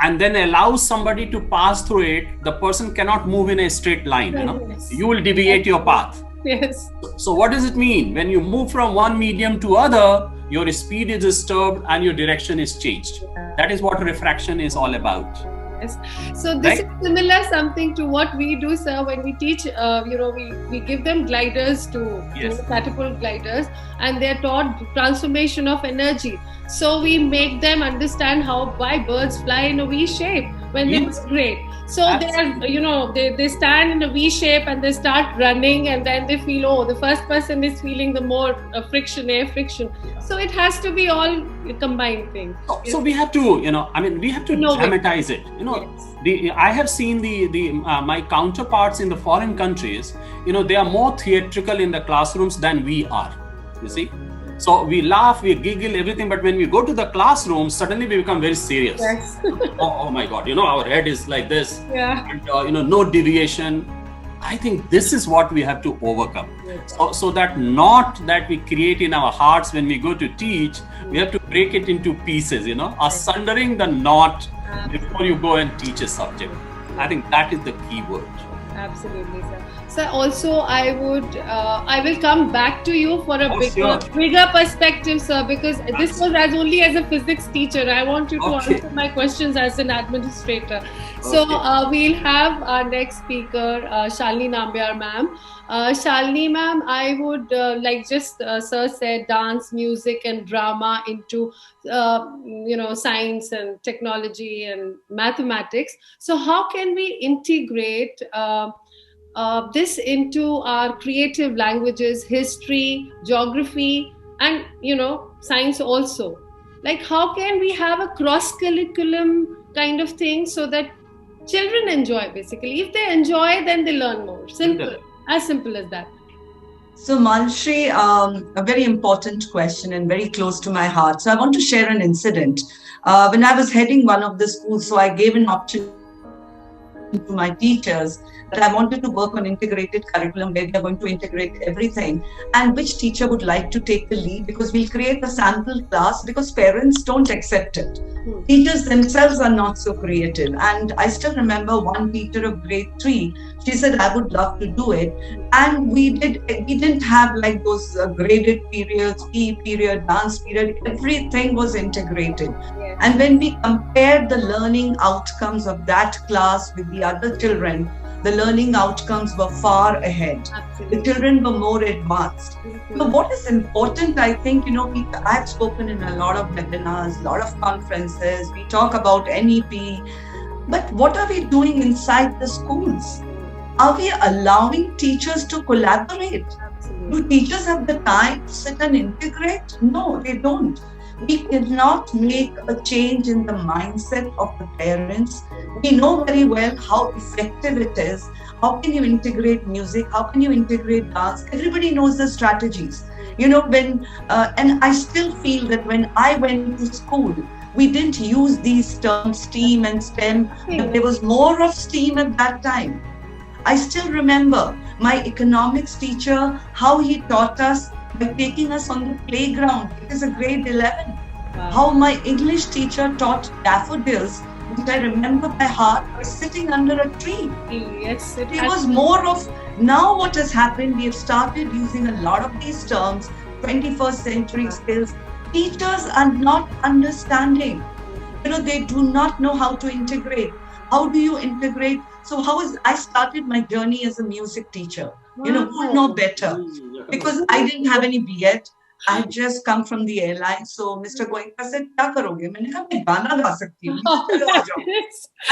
and then allow somebody to pass through it. The person cannot move in a straight line. Yes. You will deviate your path. Yes. So what does it mean? When you move from one medium to other, your speed is disturbed and your direction is changed. That is what refraction is all about. Yes. So this is similar something to what we do, sir, when we teach, we give them gliders to catapult gliders, and they're taught transformation of energy. So we make them understand why birds fly in a V shape when they migrate. So they stand in a V shape and they start running, and then they feel, the first person is feeling the more air friction. So it has to be all a combined thing. So we have to, we have to dramatize it. I have seen my counterparts in the foreign countries, they are more theatrical in the classrooms than we are, you see. So we laugh, we giggle, everything, but when we go to the classroom, suddenly we become very serious. Yes. oh my God, our head is like this. Yeah. And, no deviation. I think this is what we have to overcome. Yes. So that knot that we create in our hearts when we go to teach, we have to break it into pieces, sundering the knot before you go and teach a subject. I think that is the key word. Absolutely, sir. Sir, also I will come back to you for a bigger perspective, sir, because this was only as a physics teacher. I want you to answer my questions as an administrator. So we'll have our next speaker, Shalini Nambiar ma'am. Shalini ma'am, I would sir said, dance, music and drama into science and technology and mathematics. So how can we integrate this into our creative languages, history, geography, and science also? Like, how can we have a cross-curriculum kind of thing so that children enjoy? Basically, if they enjoy, then they learn more. As simple as that. So Manshri, a very important question and very close to my heart. So I want to share an incident. When I was heading one of the schools, so I gave an option to my teachers that I wanted to work on integrated curriculum where they're going to integrate everything, and which teacher would like to take the lead, because we'll create a sample class because parents don't accept it. Teachers themselves are not so creative. And I still remember one teacher of grade 3, she said, I would love to do it. And we didn't have like those graded periods, PE period, dance period, everything was integrated. Yes. And when we compared the learning outcomes of that class with the other children, the learning outcomes were far ahead. Absolutely. The children were more advanced. So what is important, I think, I've spoken in a lot of webinars, a lot of conferences, we talk about NEP, but what are we doing inside the schools? Are we allowing teachers to collaborate? Absolutely. Do teachers have the time to sit and integrate? No, they don't. We cannot make a change in the mindset of the parents. We know very well how effective it is. How can you integrate music? How can you integrate dance? Everybody knows the strategies. And I still feel that when I went to school, we didn't use these terms, STEAM and STEM, but there was more of STEAM at that time. I still remember my economics teacher, how he taught us by taking us on the playground. It is a grade 11. Wow. How my English teacher taught daffodils which I remember by heart, was sitting under a tree. Yes, It was more of, now what has happened, we have started using a lot of these terms, 21st century skills. Teachers are not understanding. They do not know how to integrate. How do you integrate? So I started my journey as a music teacher. Who know better? Because I didn't have any B.Ed. I had just come from the airline. So Mr. Goenka said, "Kya karoge?" मैंने कहा, मैं गाना गा सकती हूँ.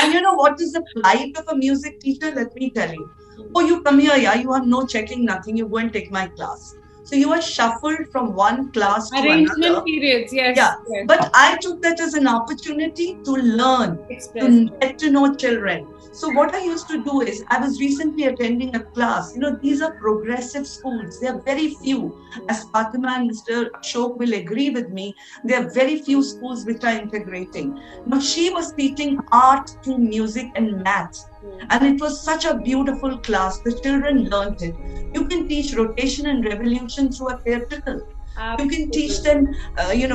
And you know what is the plight of a music teacher? Let me tell you. Oh, you come here, yeah, you have no checking, nothing. You go and take my class. So you are shuffled from one class to Arrangement another. periods, yes. Yeah, yes. but I took that as an opportunity to learn, to get to know children. So what I used to do is, I was recently attending a class. These are progressive schools. There are very few. As Fatima and Mr. Ashok will agree with me, there are very few schools which are integrating. Now, she was teaching art through music and maths. And it was such a beautiful class. The children learned it. You can teach rotation and revolution through a theatrical. You can teach them,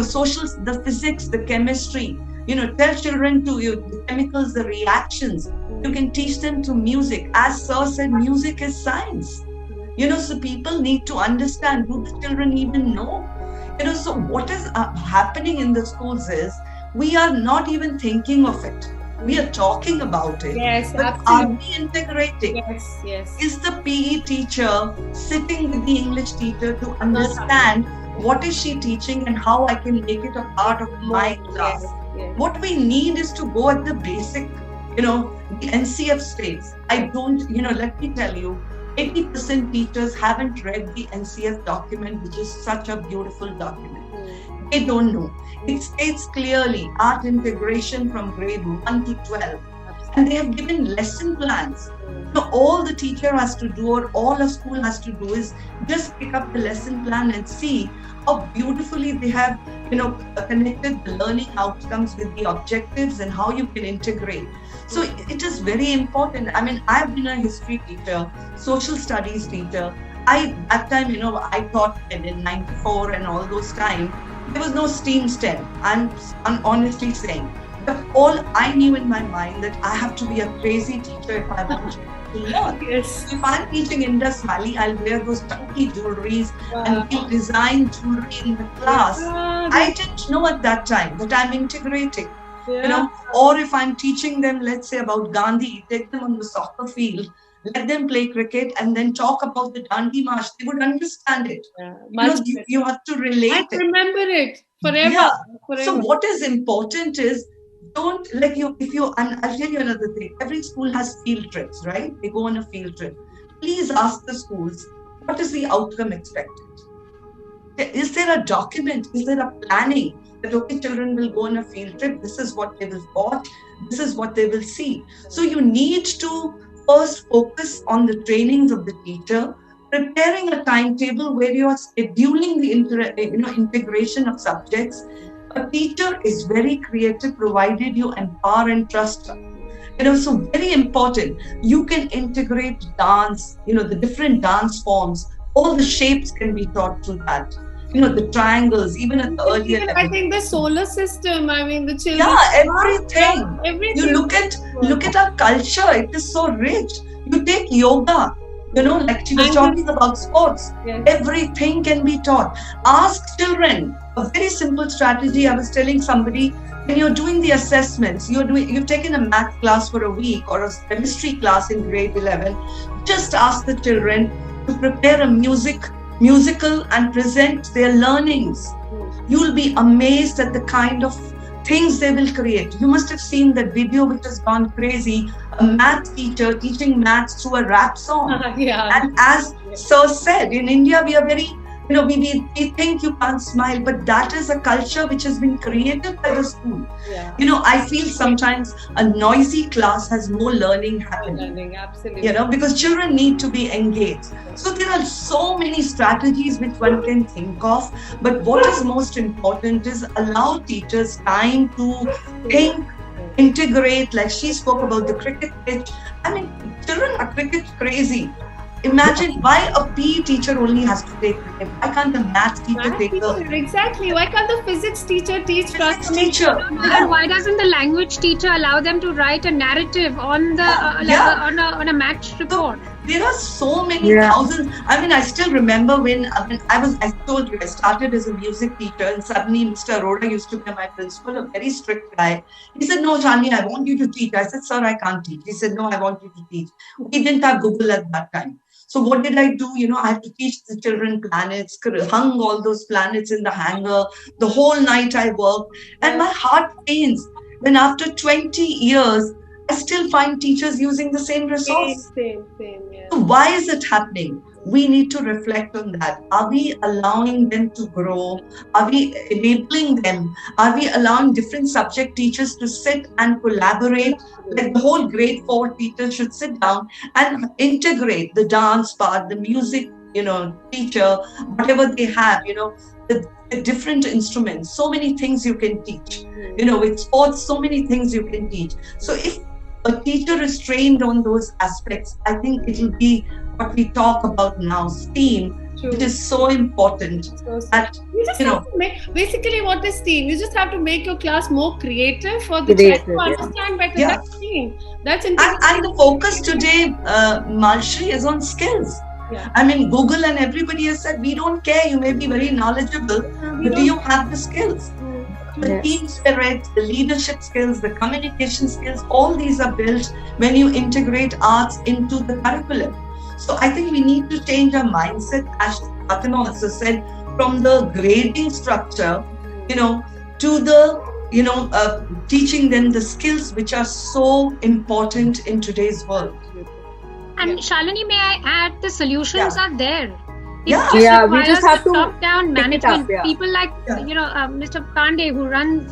social, the physics, the chemistry. Tell children the chemicals, the reactions. You can teach them to music. As Sir said, music is science. So people need to understand. Do the children even know? So what is happening in the schools is, we are not even thinking of it. We are talking about it. Yes, but absolutely. Are we integrating? Yes. Is the PE teacher sitting with the English teacher to understand what is she teaching and how I can make it a part of my class? Yes. What we need is to go at the basic, the NCF states. I don't, let me tell you, 80% teachers haven't read the NCF document, which is such a beautiful document. They don't know. It states clearly art integration from grade 1 to 12. And they have given lesson plans. All the teacher has to do, or all a school has to do, is just pick up the lesson plan and see how beautifully they have, connected the learning outcomes with the objectives and how you can integrate. So it is very important. I mean, I've been a history teacher, social studies teacher. That time, I taught in 94 and all those times. There was no STEAM STEM, I'm honestly saying. But all I knew in my mind that I have to be a crazy teacher if I want to learn. Yes. If I'm teaching Indus Valley, I'll wear those chunky jewelries and we'll design jewelry in the class. I didn't know at that time that I'm integrating. Or if I'm teaching them, let's say about Gandhi, take them on the soccer field, let them play cricket and then talk about the Dandi March. They would understand it. You have to relate I remember it forever. Yeah. Forever. So what is important is, and I'll tell you another thing. Every school has field trips, right? They go on a field trip. Please ask the schools, what is the outcome expected? Is there a document? Is there a planning that, okay, children will go on a field trip. This is what they will watch. This is what they will see. So you need to first focus on the trainings of the teacher, preparing a timetable where you are scheduling the integration of subjects. A teacher is very creative provided you empower and trust her. So very important. You can integrate dance, the different dance forms. All the shapes can be taught through that. The triangles, even at the earlier level. I think the solar system, the children. Yeah, everything. Everything. You look at our culture, it is so rich. You take yoga, like she was talking about sports. Yes. Everything can be taught. Ask children. A very simple strategy. I was telling somebody, when you're doing the assessments, you've taken a math class for a week or a chemistry class in grade 11, just ask the children to prepare a musical and present their learnings. You'll be amazed at the kind of things they will create. You must have seen that video which has gone crazy, a math teacher teaching maths through a rap song. And as Sir said, in India we are very, we think you can't smile, but that is a culture which has been created by the school. I feel sometimes a noisy class has more learning happening. Absolutely. Because children need to be engaged. So there are so many strategies which one can think of, but what is most important is allow teachers time to think, integrate, like she spoke about the cricket pitch. Children are cricket crazy. Imagine why a PE teacher only has to take cricket. Why can't the maths teacher take the Exactly. Why can't the physics teacher teach physics teacher? And why doesn't the language teacher allow them to write a narrative on the on a match report? There are so many thousands. I mean, I still remember when I told you, I started as a music teacher, and suddenly Mr. Arora used to be my principal, a very strict guy. He said, "No, Shani, I want you to teach." I said, "Sir, I can't teach." He said, "No, I want you to teach." We didn't have Google at that time. So what did I do? I had to teach the children planets, hung all those planets in the hanger. The whole night I worked, and my heart pains when after 20 years, I still find teachers using the same resource. Same, yeah. So why is it happening? We need to reflect on that. Are we allowing them to grow? Are we enabling them? Are we allowing different subject teachers to sit and collaborate? Like the whole grade 4 teachers should sit down and integrate the dance part, the music, teacher, whatever they have, the different instruments. So many things you can teach. With sports, so many things you can teach. So if a teacher is trained on those aspects, I think it will be what we talk about now, STEAM. True. It is so important. That, you just have to basically what is STEAM? You just have to make your class more creative for the child to understand better. Yeah. That's STEAM. That's and the focus today, Malshri, is on skills. Yeah. I mean, Google and everybody has said, we don't care, you may be very knowledgeable, but do you have the skills? The team spirit, the leadership skills, the communication skills, all these are built when you integrate arts into the curriculum. So I think we need to change our mindset, as Fatima also said, from the grading structure, to the, teaching them the skills which are so important in today's world. And Shalini, may I add, the solutions are there. We just have to top-down management. People like Mr. Pandey, who runs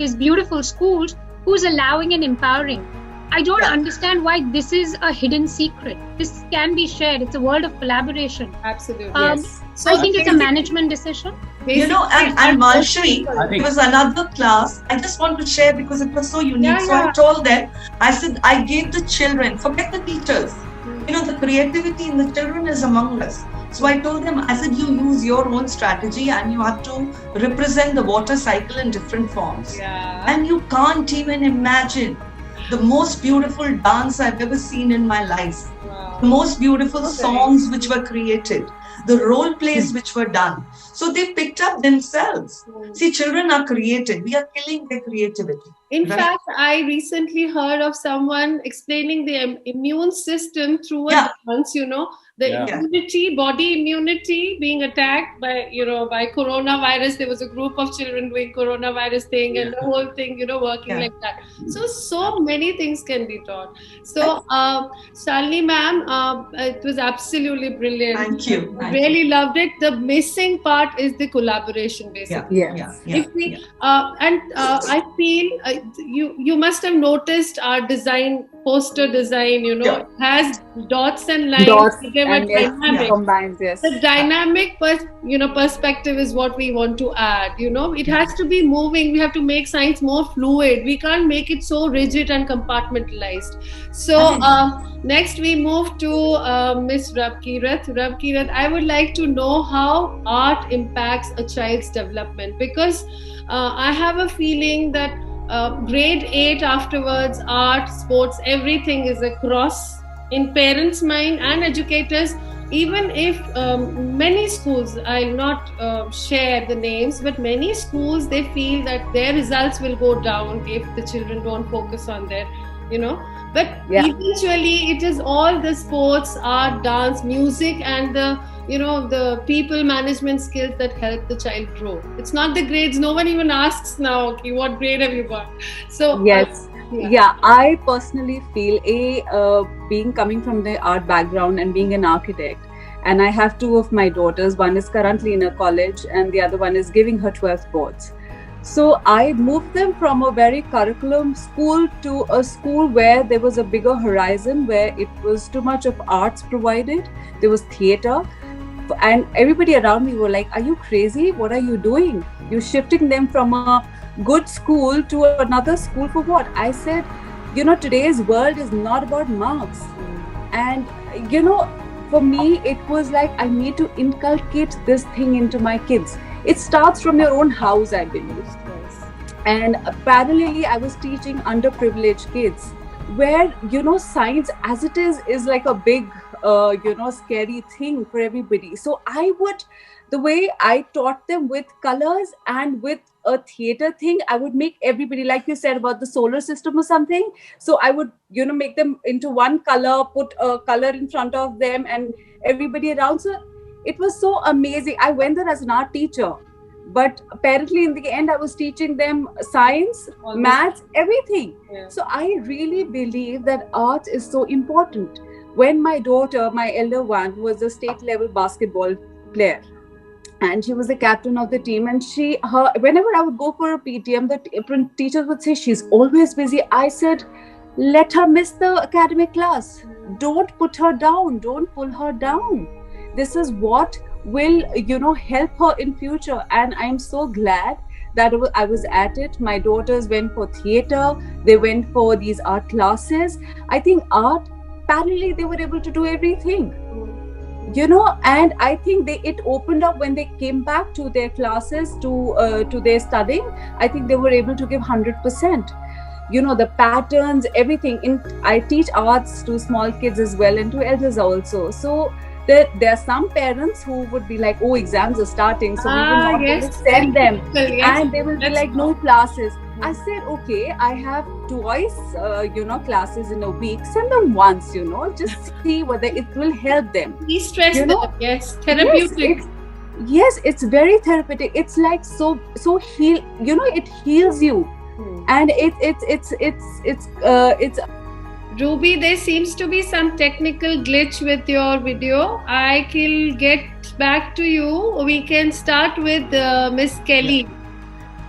his beautiful schools, who's allowing and empowering. I don't understand why this is a hidden secret. This can be shared. It's a world of collaboration. Absolutely. So I think it's a management decision. And Malshri, there was another class. I just want to share because it was so unique. I told them, I said, I gave the children, forget the teachers. The creativity in the children is among us. So I told them, I said, you use your own strategy and you have to represent the water cycle in different forms. Yeah. And you can't even imagine the most beautiful dance I've ever seen in my life. Wow. The most beautiful songs which were created. The role plays which were done. So they picked up themselves. See, children are creative. We are killing their creativity. In fact, I recently heard of someone explaining the immune system through a dance, immunity, body immunity being attacked by coronavirus. There was a group of children doing coronavirus thing and the whole thing, working like that. So many things can be taught. So, Shalini ma'am, it was absolutely brilliant. Thank you. Really loved it. The missing part is the collaboration, basically. I feel you must have noticed our poster design, it has dots and lines. Dynamic. Combined, yes. The dynamic perspective is what we want to add. It has to be moving. We have to make science more fluid. We can't make it so rigid and compartmentalized. So next we move to Miss Rabkirat. Rabkirat, I would like to know how art impacts a child's development, because I have a feeling that grade 8 afterwards, art, sports, everything is a cross in parents' mind and educators. Even if many schools, I'll not share the names, but many schools, they feel that their results will go down if the children don't focus on their, but eventually it is all the sports, art, dance, music, and the people management skills that help the child grow. It's not the grades. No one even asks now, okay, what grade have you got? So yes. I personally feel being coming from the art background and being an architect, and I have 2 of my daughters. One is currently in a college and the other one is giving her 12th boards. So I moved them from a very curriculum school to a school where there was a bigger horizon, where it was too much of arts provided. There was theatre, and everybody around me were like, are you crazy? What are you doing? You're shifting them from a good school to another school for what? I said, today's world is not about marks. And you know, for me, it was like I need to inculcate this thing into my kids. It starts from your own house, I believe. And parallelly, I was teaching underprivileged kids, where, you know, science as it is like a big, you know, scary thing for everybody. So the way I taught them with colors and with a theater thing, I would make everybody, like you said about the solar system or something. So I would, you know, make them into one color, put a color in front of them and everybody around. So it was so amazing. I went there as an art teacher, but apparently in the end, I was teaching them science, maths, everything. Yeah. So I really believe that art is so important. When my daughter, my elder one, was a state level basketball player, and she was the captain of the team, and whenever I would go for a PTM, the teachers would say, she's always busy. I said, let her miss the academic class. Don't put her down. Don't pull her down. This is what will, you know, help her in future. And I'm so glad that I was at it. My daughters went for theater. They went for these art classes. I think art, parallelly, they were able to do everything. You know, and I think it opened up when they came back to their classes, to their studying. I think they were able to give 100%. You know, the patterns, everything. I teach arts to small kids as well and to elders also. So there are some parents who would be like, oh, exams are starting, so we will not send them. And they will be like, no classes. I said, okay, I have twice, you know, classes in a week. Send them once, you know, just see whether it will help them. De-stress them, yes, therapeutic. Yes, it's very therapeutic. It's like so heal. You know, it heals you, and it's. Ruby, there seems to be some technical glitch with your video. I will get back to you. We can start with Miss Kelly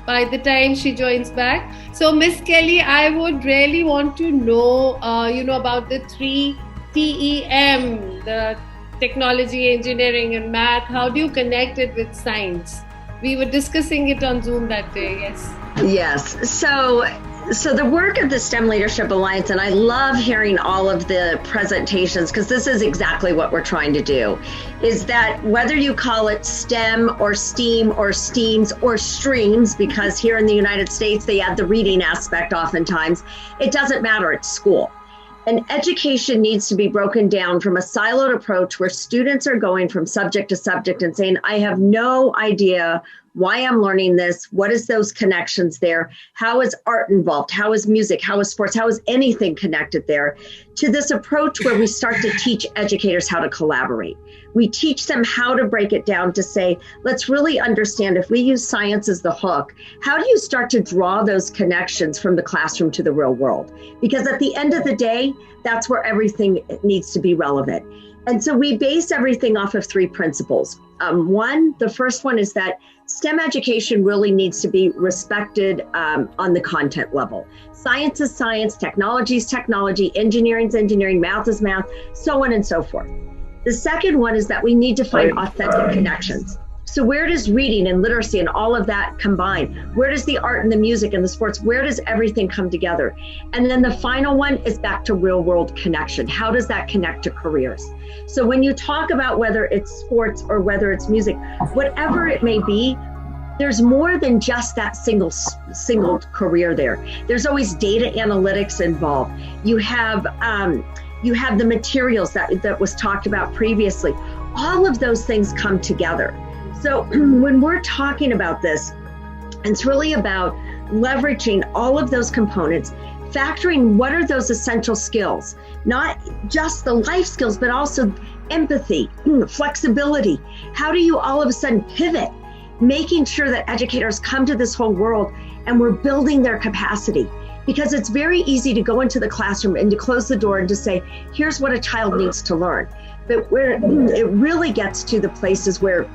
by the time she joins back. So Miss Kelly, I would really want to know, you know, about the 3 TEM, the technology, engineering and math. How do you connect it with science? We were discussing it on Zoom that day, yes. Yes, so the work of the STEM Leadership Alliance, and I love hearing all of the presentations because this is exactly what we're trying to do, is that whether you call it STEM or STEAM or STEAMs or streams, because here in the United States, they add the reading aspect oftentimes, it doesn't matter, it's school. And education needs to be broken down from a siloed approach where students are going from subject to subject and saying, I have no idea why I'm learning this, what is those connections there, how is art involved, how is music, how is sports, how is anything connected there, to this approach where we start to teach educators how to collaborate. We teach them how to break it down to say, let's really understand, if we use science as the hook, how do you start to draw those connections from the classroom to the real world? Because at the end of the day, that's where everything needs to be relevant. And so we base everything off of 3 principles. The first one is that STEM education really needs to be respected on the content level. Science is science, technology is technology, engineering is engineering, math is math, so on and so forth. The second one is that we need to find authentic connections. So where does reading and literacy and all of that combine? Where does the art and the music and the sports, where does everything come together? And then the final one is back to real world connection. How does that connect to careers? So when you talk about whether it's sports or whether it's music, whatever it may be, there's more than just that single career there. There's always data analytics involved. You have the materials that was talked about previously. All of those things come together. So when we're talking about this, it's really about leveraging all of those components, factoring what are those essential skills, not just the life skills, but also empathy, flexibility. How do you all of a sudden pivot, making sure that educators come to this whole world and we're building their capacity? Because it's very easy to go into the classroom and to close the door and to say, here's what a child needs to learn. But where it really gets to the places where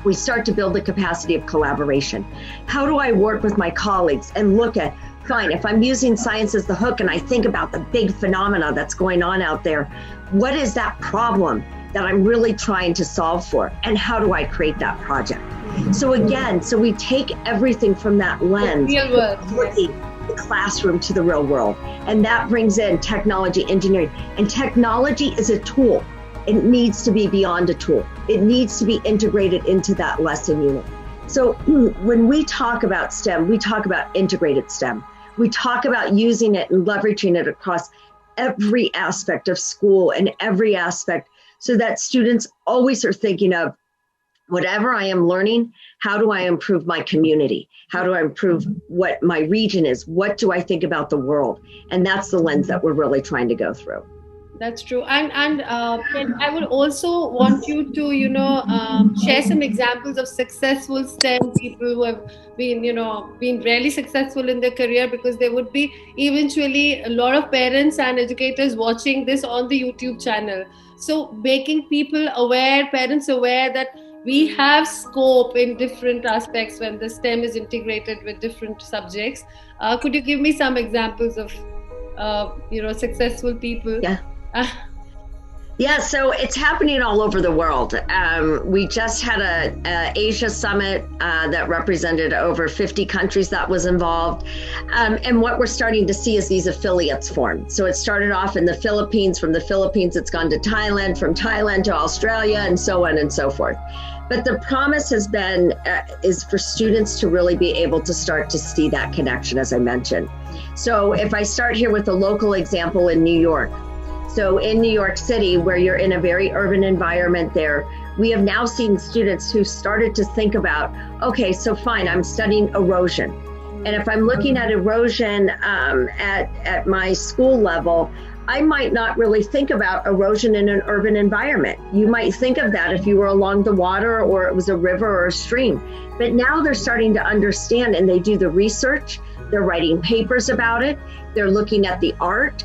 we start to build the capacity of collaboration. How do I work with my colleagues and look at, fine, if I'm using science as the hook and I think about the big phenomena that's going on out there, what is that problem that I'm really trying to solve for? And how do I create that project? So again, we take everything from that lens. Real world. the classroom to the real world. And that brings in technology, engineering. And technology is a tool. It needs to be beyond a tool. It needs to be integrated into that lesson unit. So when we talk about STEM, we talk about integrated STEM. We talk about using it and leveraging it across every aspect of school and every aspect, so that students always are thinking of, whatever I am learning, how do I improve my community? How do I improve what my region is? What do I think about the world? And that's the lens that we're really trying to go through. That's true. And I would also want you to, share some examples of successful STEM people who have been really successful in their career, because there would be eventually a lot of parents and educators watching this on the YouTube channel. So making people aware, parents aware that we have scope in different aspects when the STEM is integrated with different subjects. Could you give me some examples of, successful people? Yeah. Yeah, so it's happening all over the world. We just had a Asia summit that represented over 50 countries that was involved. And what we're starting to see is these affiliates form. So it started off in the Philippines. From the Philippines, it's gone to Thailand, from Thailand to Australia, and so on and so forth. But the promise has been, is for students to really be able to start to see that connection, as I mentioned. So if I start here with a local example in New York. So in New York City, where you're in a very urban environment there, we have now seen students who started to think about, okay, so fine, I'm studying erosion. And if I'm looking at erosion at my school level, I might not really think about erosion in an urban environment. You might think of that if you were along the water or it was a river or a stream. But now they're starting to understand, and they do the research, they're writing papers about it, they're looking at the art.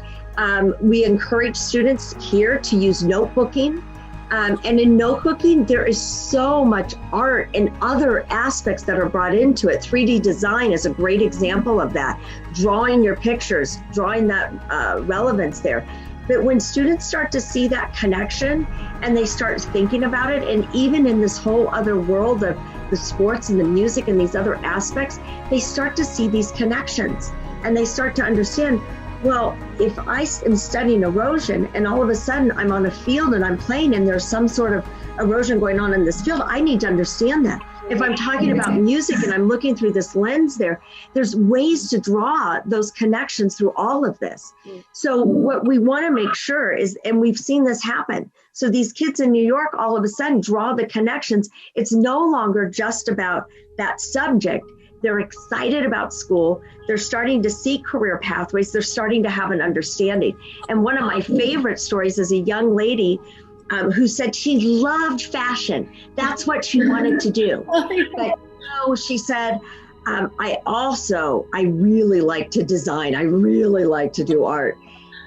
We encourage students here to use notebooking. And in notebooking, there is so much art and other aspects that are brought into it. 3D design is a great example of that. Drawing your pictures, drawing that relevance there. But when students start to see that connection and they start thinking about it, and even in this whole other world of the sports and the music and these other aspects, they start to see these connections and they start to understand, well, if I am studying erosion and all of a sudden I'm on a field and I'm playing and there's some sort of erosion going on in this field, I need to understand that. If I'm talking about music and I'm looking through this lens there's ways to draw those connections through all of this. So what we want to make sure is, and we've seen this happen, so these kids in New York all of a sudden draw the connections. It's no longer just about that subject. They're excited about school. They're starting to see career pathways. They're starting to have an understanding. And one of my favorite stories is a young lady who said she loved fashion. That's what she wanted to do. But she said, I really like to design. I really like to do art.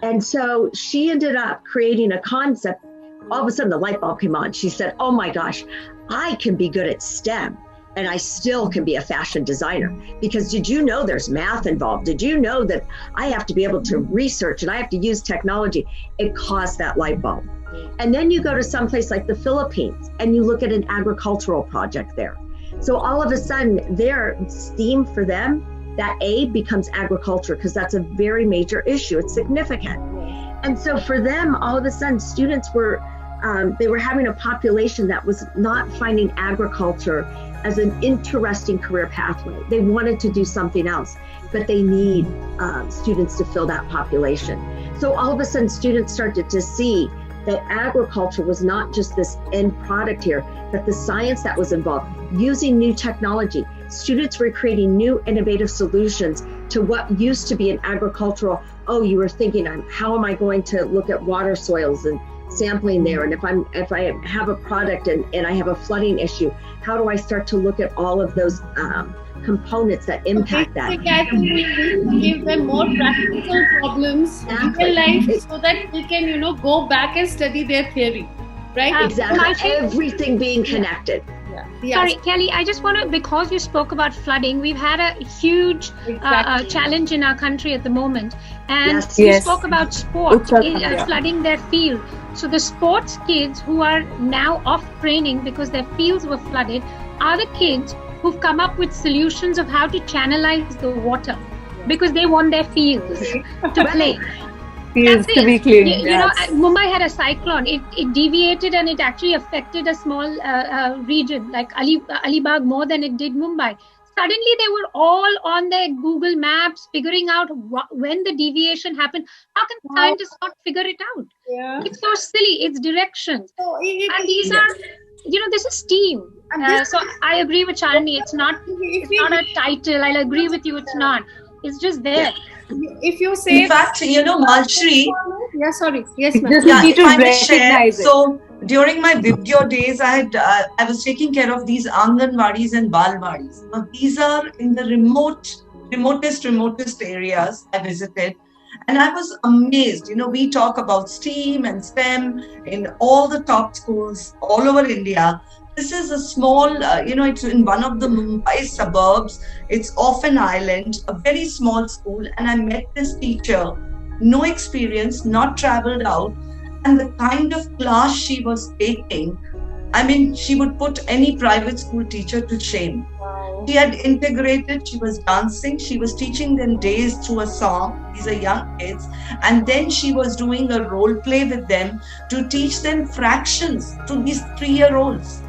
And so she ended up creating a concept. All of a sudden the light bulb came on. She said, oh my gosh, I can be good at STEM. And I still can be a fashion designer, because did you know there's math involved? Did you know that I have to be able to research and I have to use technology? It caused that light bulb. And then you go to someplace like the Philippines and you look at an agricultural project there. So all of a sudden their STEAM for them, that A becomes agriculture, because that's a very major issue. It's significant. And so for them, all of a sudden students were, they were having a population that was not finding agriculture as an interesting career pathway. They wanted to do something else, but they need students to fill that population. So all of a sudden students started to see that agriculture was not just this end product here, but the science that was involved, using new technology. Students were creating new innovative solutions to what used to be an agricultural, you were thinking, how am I going to look at water soils and sampling there, and if I have a product and I have a flooding issue, how do I start to look at all of those components that impact that? We give them more practical problems in real life, so that we can go back and study their theory, right? Exactly. Everything being connected. Yes. Sorry, Kelly, I just want to, because you spoke about flooding, we've had a huge challenge in our country at the moment. And you spoke about sports flooding their field. So the sports kids who are now off training because their fields were flooded are the kids who've come up with solutions of how to channelize the water. because they want their fields to play. Fields That's to it. be cleaned. You know, Mumbai had a cyclone. It deviated and it actually affected a small region like Alibag more than it did Mumbai. Suddenly, they were all on their Google Maps figuring out when the deviation happened. How can scientists not figure it out? Yeah. It's so silly. It's directions. So And these are, you know, this is STEAM. So I agree with Shalini. It's not a title. I'll agree with you. It's not. It's just there. If you say, in fact, you know, Malshri, yeah, sorry, yes, ma'am. Just yeah, need if to I may share, recognize it. so during my Vibgyo days, I was taking care of these Anganwadis and Balwadis. Now, these are in the remotest areas I visited. And I was amazed. You know, we talk about STEAM and STEM in all the top schools all over India. This is a small, you know, it's in one of the Mumbai suburbs. It's off an island, a very small school. And I met this teacher, no experience, not traveled out. And the kind of class she was taking, I mean, she would put any private school teacher to shame. Wow. She had integrated, she was dancing, she was teaching them days through a song. These are young kids. And then she was doing a role play with them to teach them fractions to these 3-year-olds.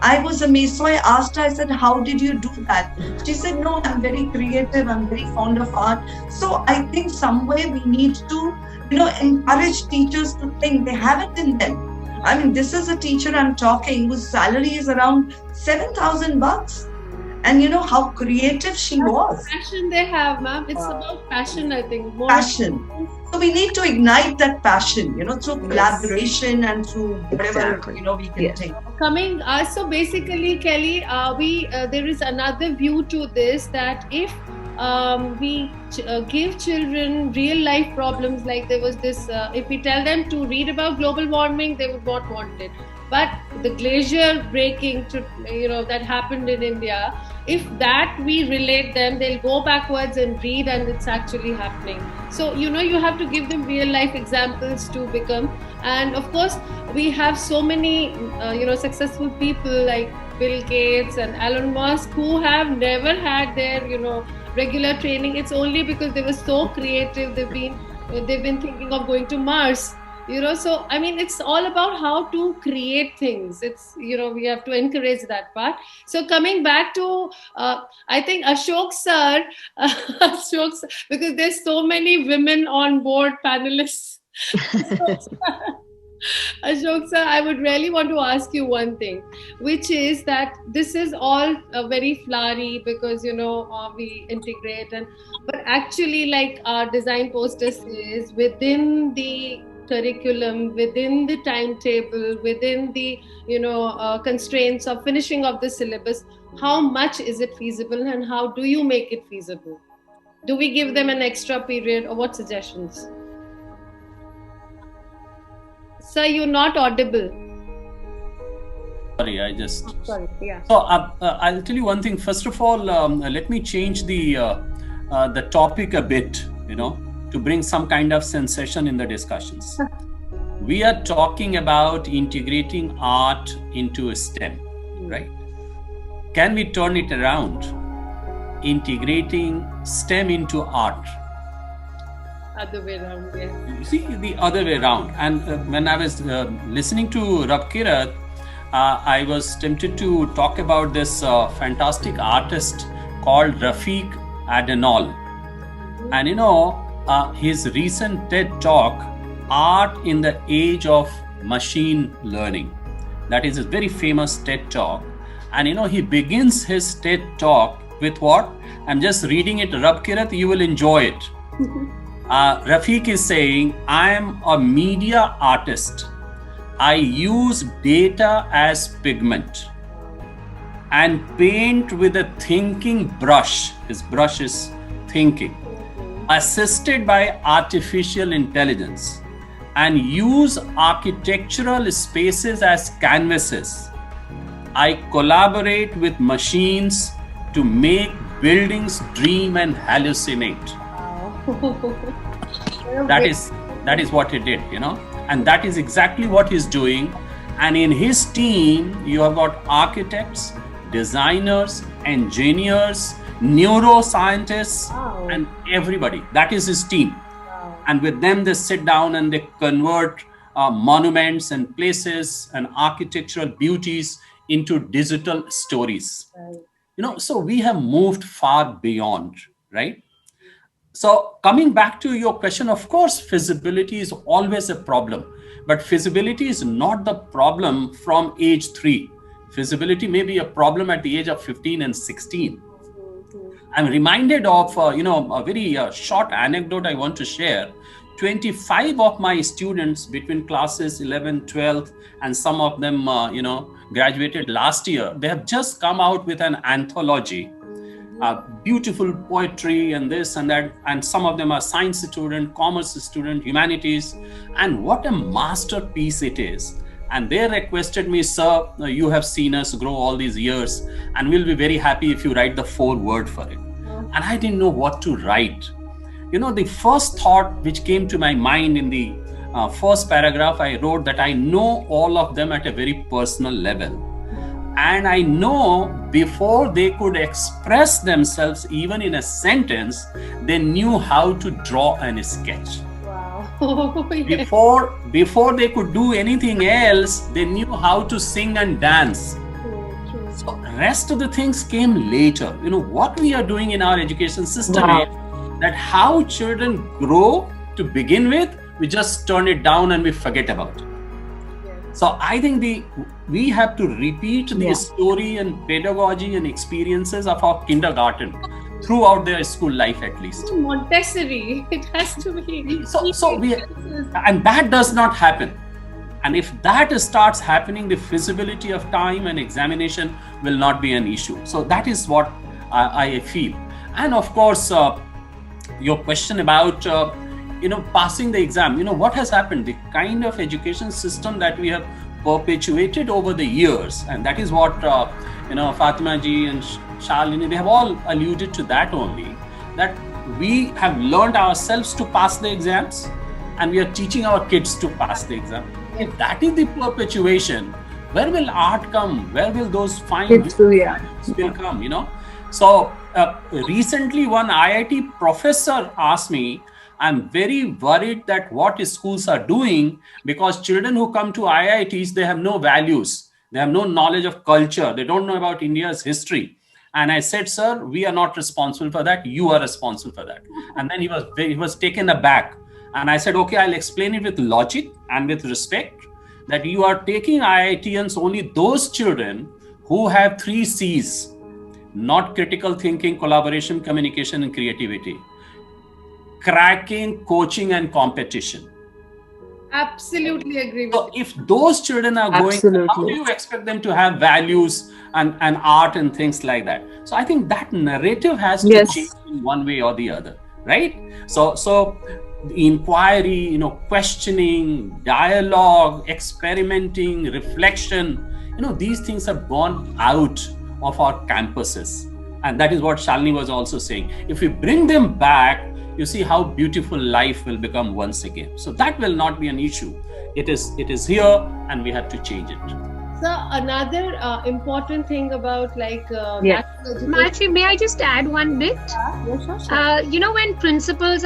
I was amazed. So I asked her, I said, how did you do that? She said, no, I'm very creative. I'm very fond of art. So I think some way we need to, you know, encourage teachers to think they have it in them. I mean, this is a teacher I'm talking whose salary is around $7,000. And you know how creative she was. Passion they have, ma'am. It's about passion, I think. More Passion. So we need to ignite that passion, you know, through collaboration and through whatever, you know, we can take. Coming, so basically, Kelly, there is another view to this, that if we give children real life problems, like there was this, if we tell them to read about global warming, they would not want it. But the glacier breaking, that happened in India, if that we relate them, they'll go backwards and read, and it's actually happening. So, you have to give them real life examples to become. And of course, we have so many, successful people like Bill Gates and Elon Musk who have never had their, regular training. It's only because they were so creative. They've been thinking of going to Mars. So I mean, it's all about how to create things. It's, we have to encourage that part. So coming back to, I think Ashok sir, because there's so many women on board panelists. Ashok sir, I would really want to ask you one thing, which is that this is all very flowery because, we integrate, but actually, like our design poster says, within the curriculum, within the timetable, within the constraints of finishing of the syllabus, how much is it feasible and how do you make it feasible? Do we give them an extra period, or what suggestions? Sir, you're not audible. Sorry, Sorry, yeah. So I'll tell you one thing. First of all, let me change the topic a bit, to bring some kind of sensation in the discussions. We are talking about integrating art into STEM, right? Can we turn it around? Integrating STEM into art. Other way around, yeah. You see, the other way around. And when I was listening to Rabkirat, I was tempted to talk about this fantastic artist called Rafiq Adenol. And his recent TED talk, Art in the Age of Machine Learning. That is a very famous TED talk. And he begins his TED talk with what? I'm just reading it, Rabkirat, you will enjoy it. Rafiq is saying, I am a media artist. I use data as pigment and paint with a thinking brush. His brush is thinking. Assisted by artificial intelligence, and use architectural spaces as canvases. I collaborate with machines to make buildings dream and hallucinate. That is what he did, and that is exactly what he's doing. And in his team, you have got architects, designers, engineers, neuroscientists, and everybody. That is his team. And with them, they sit down and they convert monuments and places and architectural beauties into digital stories. So we have moved far beyond, right? So coming back to your question, of course, feasibility is always a problem, but feasibility is not the problem from age 3. Feasibility may be a problem at the age of 15 and 16. I'm reminded of, a very short anecdote I want to share. 25 of my students between classes 11, 12, and some of them, graduated last year. They have just come out with an anthology, beautiful poetry and this and that. And some of them are science student, commerce student, humanities. And what a masterpiece it is. And they requested me, sir, you have seen us grow all these years, and we'll be very happy if you write the foreword for it. And I didn't know what to write. The first thought which came to my mind in the first paragraph, I wrote that I know all of them at a very personal level. And I know before they could express themselves even in a sentence, they knew how to draw and sketch. Wow. Yes. Before they could do anything else, they knew how to sing and dance. True. So rest of the things came later. What we are doing in our education system is that how children grow to begin with, we just turn it down and we forget about it. Yes. So I think we have to repeat the story and pedagogy and experiences of our kindergarten throughout their school life at least. Montessori, it has to be. And that does not happen. And if that starts happening, the feasibility of time and examination will not be an issue. So that is what I feel. And of course, your question about passing the exam, what has happened? The kind of education system that we have perpetuated over the years, and that is what Fatima ji and Shalini, they have all alluded to that only, that we have learned ourselves to pass the exams and we are teaching our kids to pass the exam. If that is the perpetuation, where will art come? Where will those fine will come? So recently one IIT professor asked me, I'm very worried that what schools are doing, because children who come to IITs, they have no values. They have no knowledge of culture. They don't know about India's history. And I said, sir, we are not responsible for that. You are responsible for that. And then he was taken aback. And I said, okay, I'll explain it with logic and with respect, that you are taking IITians only those children who have 3 C's, not critical thinking, collaboration, communication, and creativity. Cracking, coaching, and competition. Absolutely agree with So if those children are going, how do you expect them to have values and art and things like that? So I think that narrative has to change in one way or the other, right? So inquiry, questioning, dialogue, experimenting, reflection, these things have gone out of our campuses. And that is what Shalini was also saying. If we bring them back, you see how beautiful life will become once again. So that will not be an issue. It is here and we have to change it. So another important thing about Marchi, may I just add one bit? Sure. When principals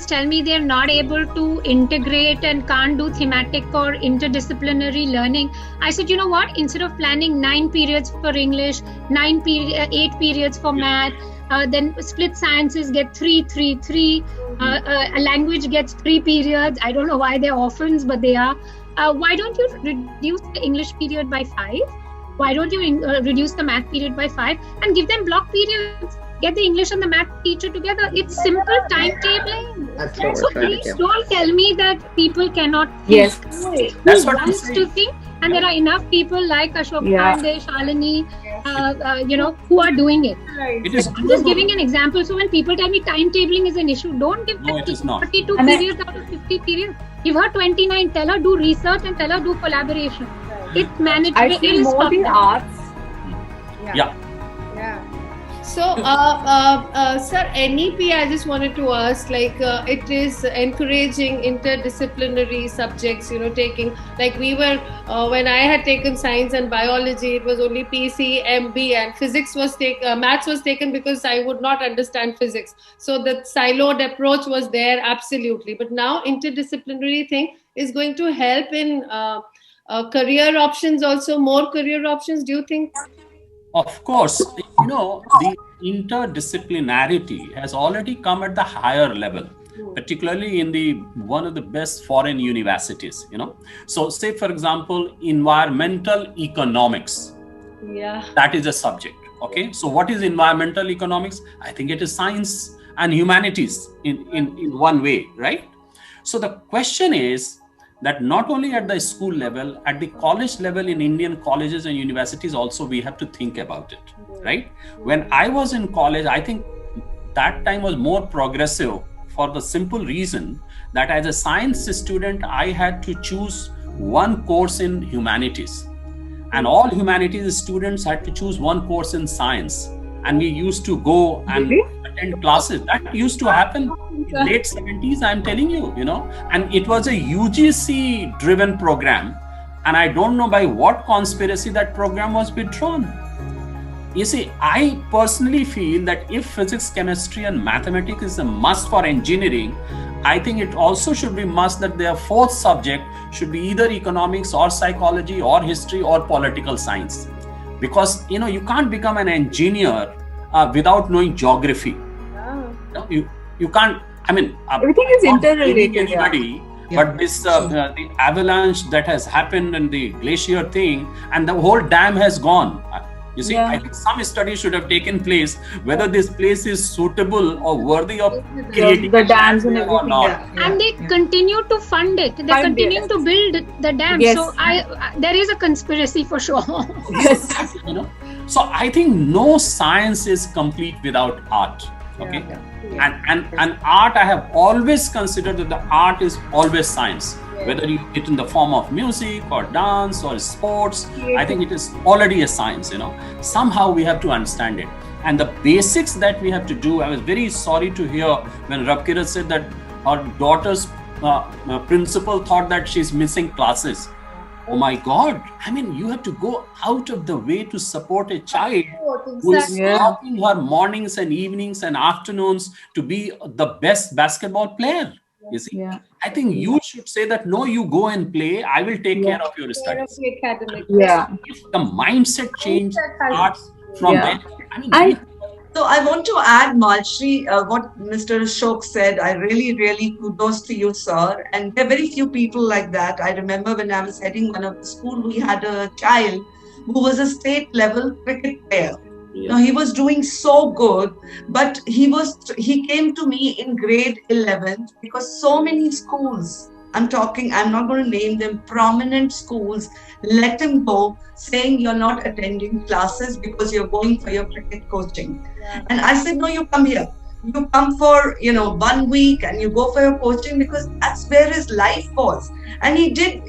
tell me they're not able to integrate and can't do thematic or interdisciplinary learning, I said, you know what? Instead of planning 9 periods for English, 8 periods for math, then split sciences get 3, 3, 3. A language gets 3 periods. I don't know why they're orphans, but they are. Why don't you reduce the English period by 5? Why don't you reduce the math period by 5 and give them block periods? Get the English and the math teacher together. It's simple timetabling. That's what So we're trying please to do. don't tell me that people cannot think. Yes. That's Who what I'm wants saying. to think? And there are enough people like Ashok Pandey, Shalini, who are doing it. Right. It is I'm just giving an example. So when people tell me timetabling is an issue, don't give No, it is not. 42 And periods out of 50 periods. Give her 29. Tell her do research and tell her do collaboration. It's managed. I feel more the arts. Yeah. So, sir, NEP, I just wanted to ask, like, it is encouraging interdisciplinary subjects, taking, like we were, when I had taken science and biology, it was only PC, MB, and physics was maths was taken because I would not understand physics. So the siloed approach was there, absolutely. But now interdisciplinary thing is going to help in career options also, more career options, do you think? Of course, the interdisciplinarity has already come at the higher level, particularly in the one of the best foreign universities. So say, for example, environmental economics. Yeah. That is a subject. Okay. So what is environmental economics? I think it is science and humanities in one way, right? So the question is that not only at the school level, at the college level in Indian colleges and universities also, we have to think about it, right? When I was in college, I think that time was more progressive for the simple reason that as a science student, I had to choose one course in humanities. And all humanities students had to choose one course in science. And we used to go and attend classes. That used to happen in late 70s, I'm telling you, and it was a UGC driven program. And I don't know by what conspiracy that program was withdrawn. You see, I personally feel that if physics, chemistry, and mathematics is a must for engineering, I think it also should be must that their fourth subject should be either economics or psychology or history or political science. Because, you can't become an engineer without knowing geography. You can't, everything is interrelated. But this, the avalanche that has happened and the glacier thing, and the whole dam has gone. You see, I think some studies should have taken place whether this place is suitable or worthy of creating the dams and everything. Or not. And they continue to fund it. They continue to build the dam. Yes. So there is a conspiracy for sure. Yes. So I think no science is complete without art. Okay. And art, I have always considered that the art is always science. Whether you it in the form of music or dance or sports, I think it is already a science, Somehow we have to understand it. And the basics that we have to do, I was very sorry to hear when Rabkirat said that her daughter's principal thought that she's missing classes. Oh my God. You have to go out of the way to support a child who is working her mornings and evenings and afternoons to be the best basketball player. You see, I think you should say that, no, you go and play. I will take care of your studies. If the mindset change starts from there. So I want to add, Malshri, what Mr. Ashok said. I really, really kudos to you, sir. And there are very few people like that. I remember when I was heading one of the school, we had a child who was a state level cricket player. He was doing so good, but he came to me in grade 11 because so many schools, I'm not going to name them, prominent schools, let him go saying you're not attending classes because you're going for your cricket coaching. And I said, no, you come here. You come for, 1 week and you go for your coaching because that's where his life was. And he did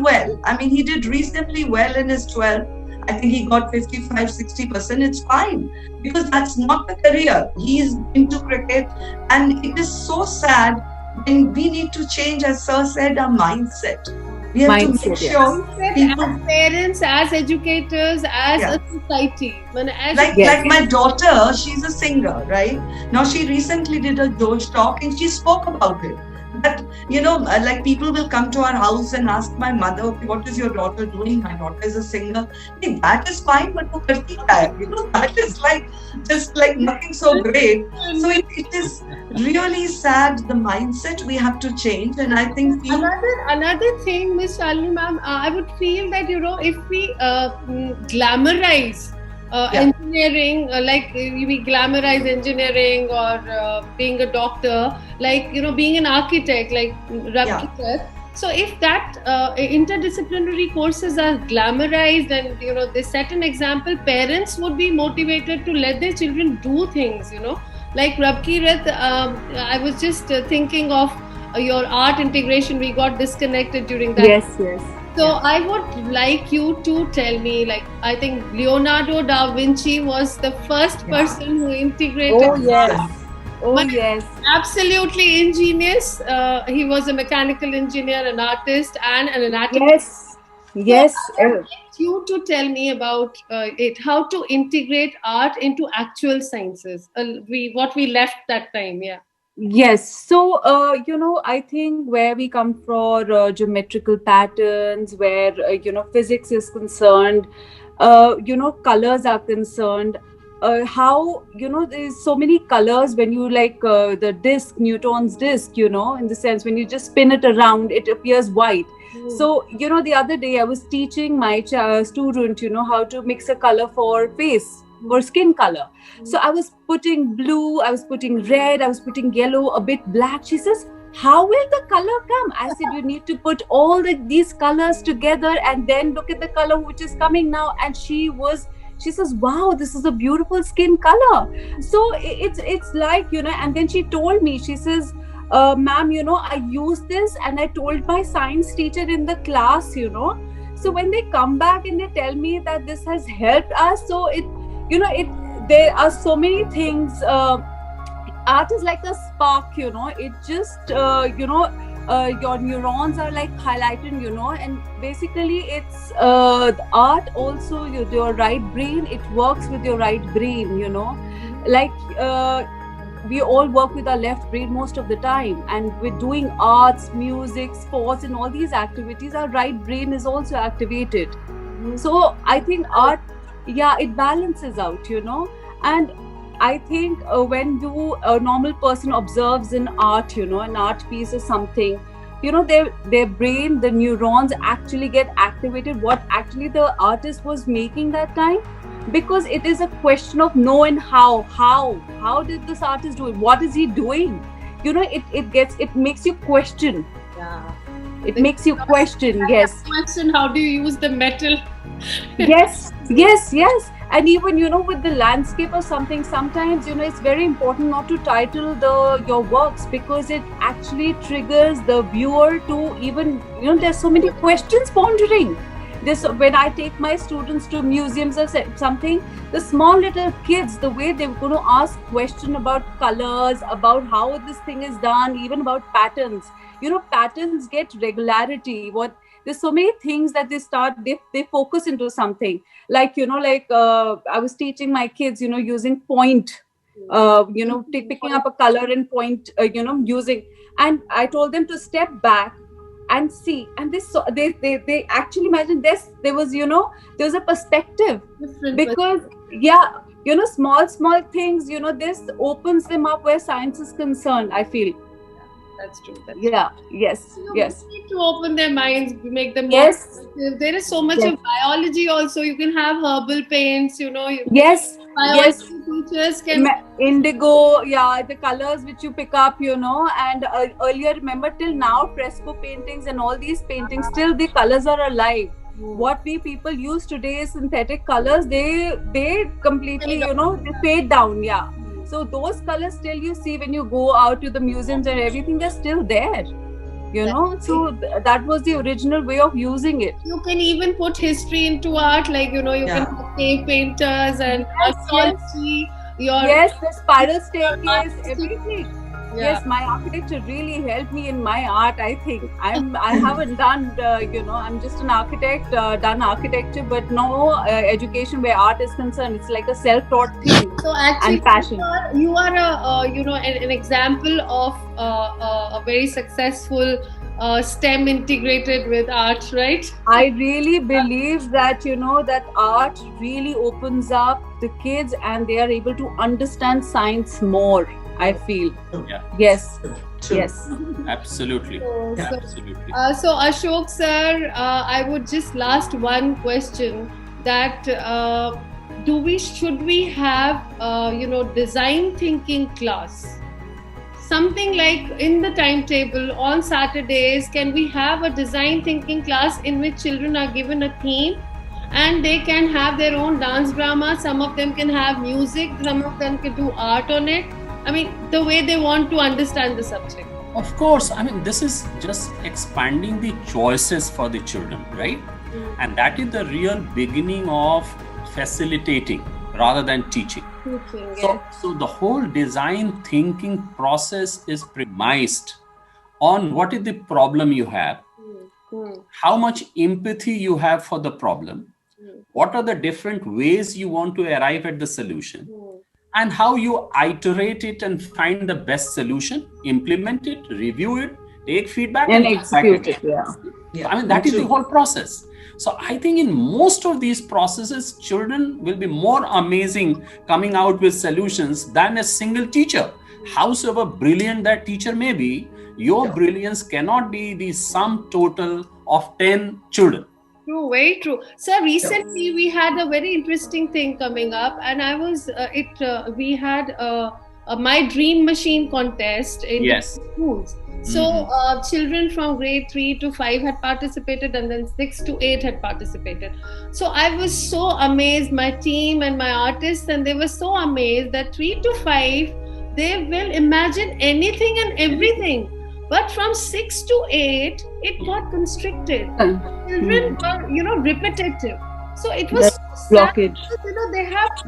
well. He did reasonably well in his 12th. I think he got 55-60%. It's fine because that's not the career. He's into cricket, and it is so sad. And we need to change, as Sir said, our mindset. We have to make sure people, as parents, as educators, as a society. Like my daughter, she's a singer, right? Now she recently did a Doge talk and she spoke about it. But, like people will come to our house and ask my mother, what is your daughter doing? My daughter is a singer. That is fine, but that is just like nothing so great. So it is really sad, the mindset we have to change. And I think another thing, Ms. Shalini ma'am, I would feel that, if we glamorize engineering, we glamorize engineering or being a doctor, being an architect, like Rabkirat. So if that interdisciplinary courses are glamorized and, they set an example, parents would be motivated to let their children do things, Like Rabkirat, I was just thinking of your art integration. We got disconnected during that. Yes. So I would like you to tell me, like, I think Leonardo da Vinci was the first person who integrated. Oh yes. Oh But yes. absolutely ingenious. He was a mechanical engineer, an artist, and an anatomist. Yes. Yes. I would like you to tell me about it, how to integrate art into actual sciences. What we left that time, yeah. Yes. So, I think where we come for geometrical patterns, where, physics is concerned, colors are concerned, how, there's so many colors when you like the disc, Newton's disc, in the sense when you just spin it around, it appears white. So, the other day I was teaching my student, how to mix a color for face, for skin color. So I was putting blue, I was putting red, I was putting yellow, a bit black. She says, how will the color come? I said, you need to put all these colors together and then look at the color which is coming now. And she says, wow, this is a beautiful skin color. So it's like, and then she told me, she says, ma'am, I used this and I told my science teacher in the class, So when they come back and they tell me that this has helped us, so there are so many things. Art is like a spark, it just, your neurons are like highlighted, and basically it's art also, your right brain, it works with your right brain, like we all work with our left brain most of the time, and with doing arts, music, sports and all these activities, our right brain is also activated. So I think art, it balances out, and I think when a normal person observes an art, an art piece or something, their brain, the neurons actually get activated, what actually the artist was making that time, because it is a question of know and how did this artist do it, what is he doing, it makes you question. It makes you question. Yes. Question, how do you use the metal? Yes. And even, with the landscape or something, sometimes, it's very important not to title your works, because it actually triggers the viewer to even, there's so many questions pondering. When I take my students to museums or something, the small little kids, the way they're going to ask questions about colors, about how this thing is done, even about patterns. Patterns get regularity. There's so many things that they focus into something. Like, I was teaching my kids, using point, picking up a color and point, using, and I told them to step back and see, and they actually imagine this. There was a perspective. Different, because small things, this opens them up where science is concerned, I feel. That's true. Yes. We need to open their minds, make them more positive. There is so much of biology also. You can have herbal paints, Yes. Teachers can indigo, the colors which you pick up, and earlier, remember, till now, fresco paintings and all these paintings, still the colors are alive. What we people use today is synthetic colors. They completely, they fade down. So those colors still you see when you go out to the museums and everything, they're still there. So that was the original way of using it. You can even put history into art, like, you can have cave painters and archaeology. The spiral staircase, everything. Yes, my architecture really helped me in my art, I think. I haven't done, I'm just an architect, done architecture, but no education where art is concerned. It's like a self-taught thing. So actually, and passion. You are an example of a very successful STEM integrated with art, right? I really believe that, that art really opens up the kids and they are able to understand science more, I feel. Yes. Yes. Absolutely. Absolutely. So Ashok sir, I would just last one question, that should we have design thinking class? Something like in the timetable on Saturdays, can we have a design thinking class in which children are given a theme and they can have their own dance drama? Some of them can have music, some of them can do art on it. I mean, the way they want to understand the subject. Of course, I mean, this is just expanding the choices for the children, right? And that is the real beginning of facilitating rather than teaching. So the whole design thinking process is premised on what is the problem you have, how much empathy you have for the problem, what are the different ways you want to arrive at the solution, and how you iterate it and find the best solution, implement it, review it, take feedback, and execute it. Yeah. I mean, that is the whole process. So I think in most of these processes, children will be more amazing coming out with solutions than a single teacher. Howsoever brilliant that teacher may be, your brilliance cannot be the sum total of 10 children. True, very true. So recently we had a very interesting thing coming up, and I was we had a My Dream Machine contest in schools. So children from grade 3 to 5 had participated, and then 6 to 8 had participated. So I was so amazed, my team and my artists, and they were so amazed that 3 to 5, they will imagine anything and everything. But from 6 to 8, it got constricted. Children were, repetitive. So it was blockage.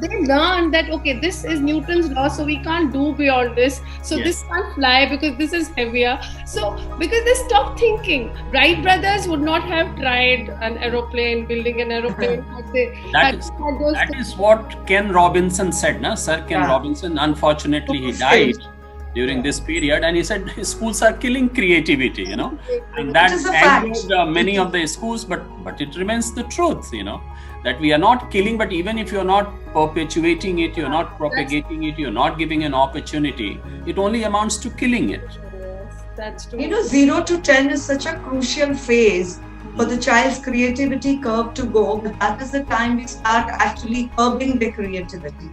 They learned that, okay, this is Newton's law, so we can't do beyond this. So this can't fly because this is heavier. So because they stopped thinking. Wright brothers would not have tried an aeroplane, building an aeroplane. That is what Ken Robinson said, na? Sir Ken Robinson, unfortunately, he died during this period, and he said schools are killing creativity, and that angered many of the schools, but it remains the truth, that we are not killing, but even if you're not perpetuating it, you're not propagating it, you're not giving an opportunity, it only amounts to killing it. Yes, that's true. 0 to 10 is such a crucial phase for the child's creativity curve to go, but that is the time we start actually curbing the creativity.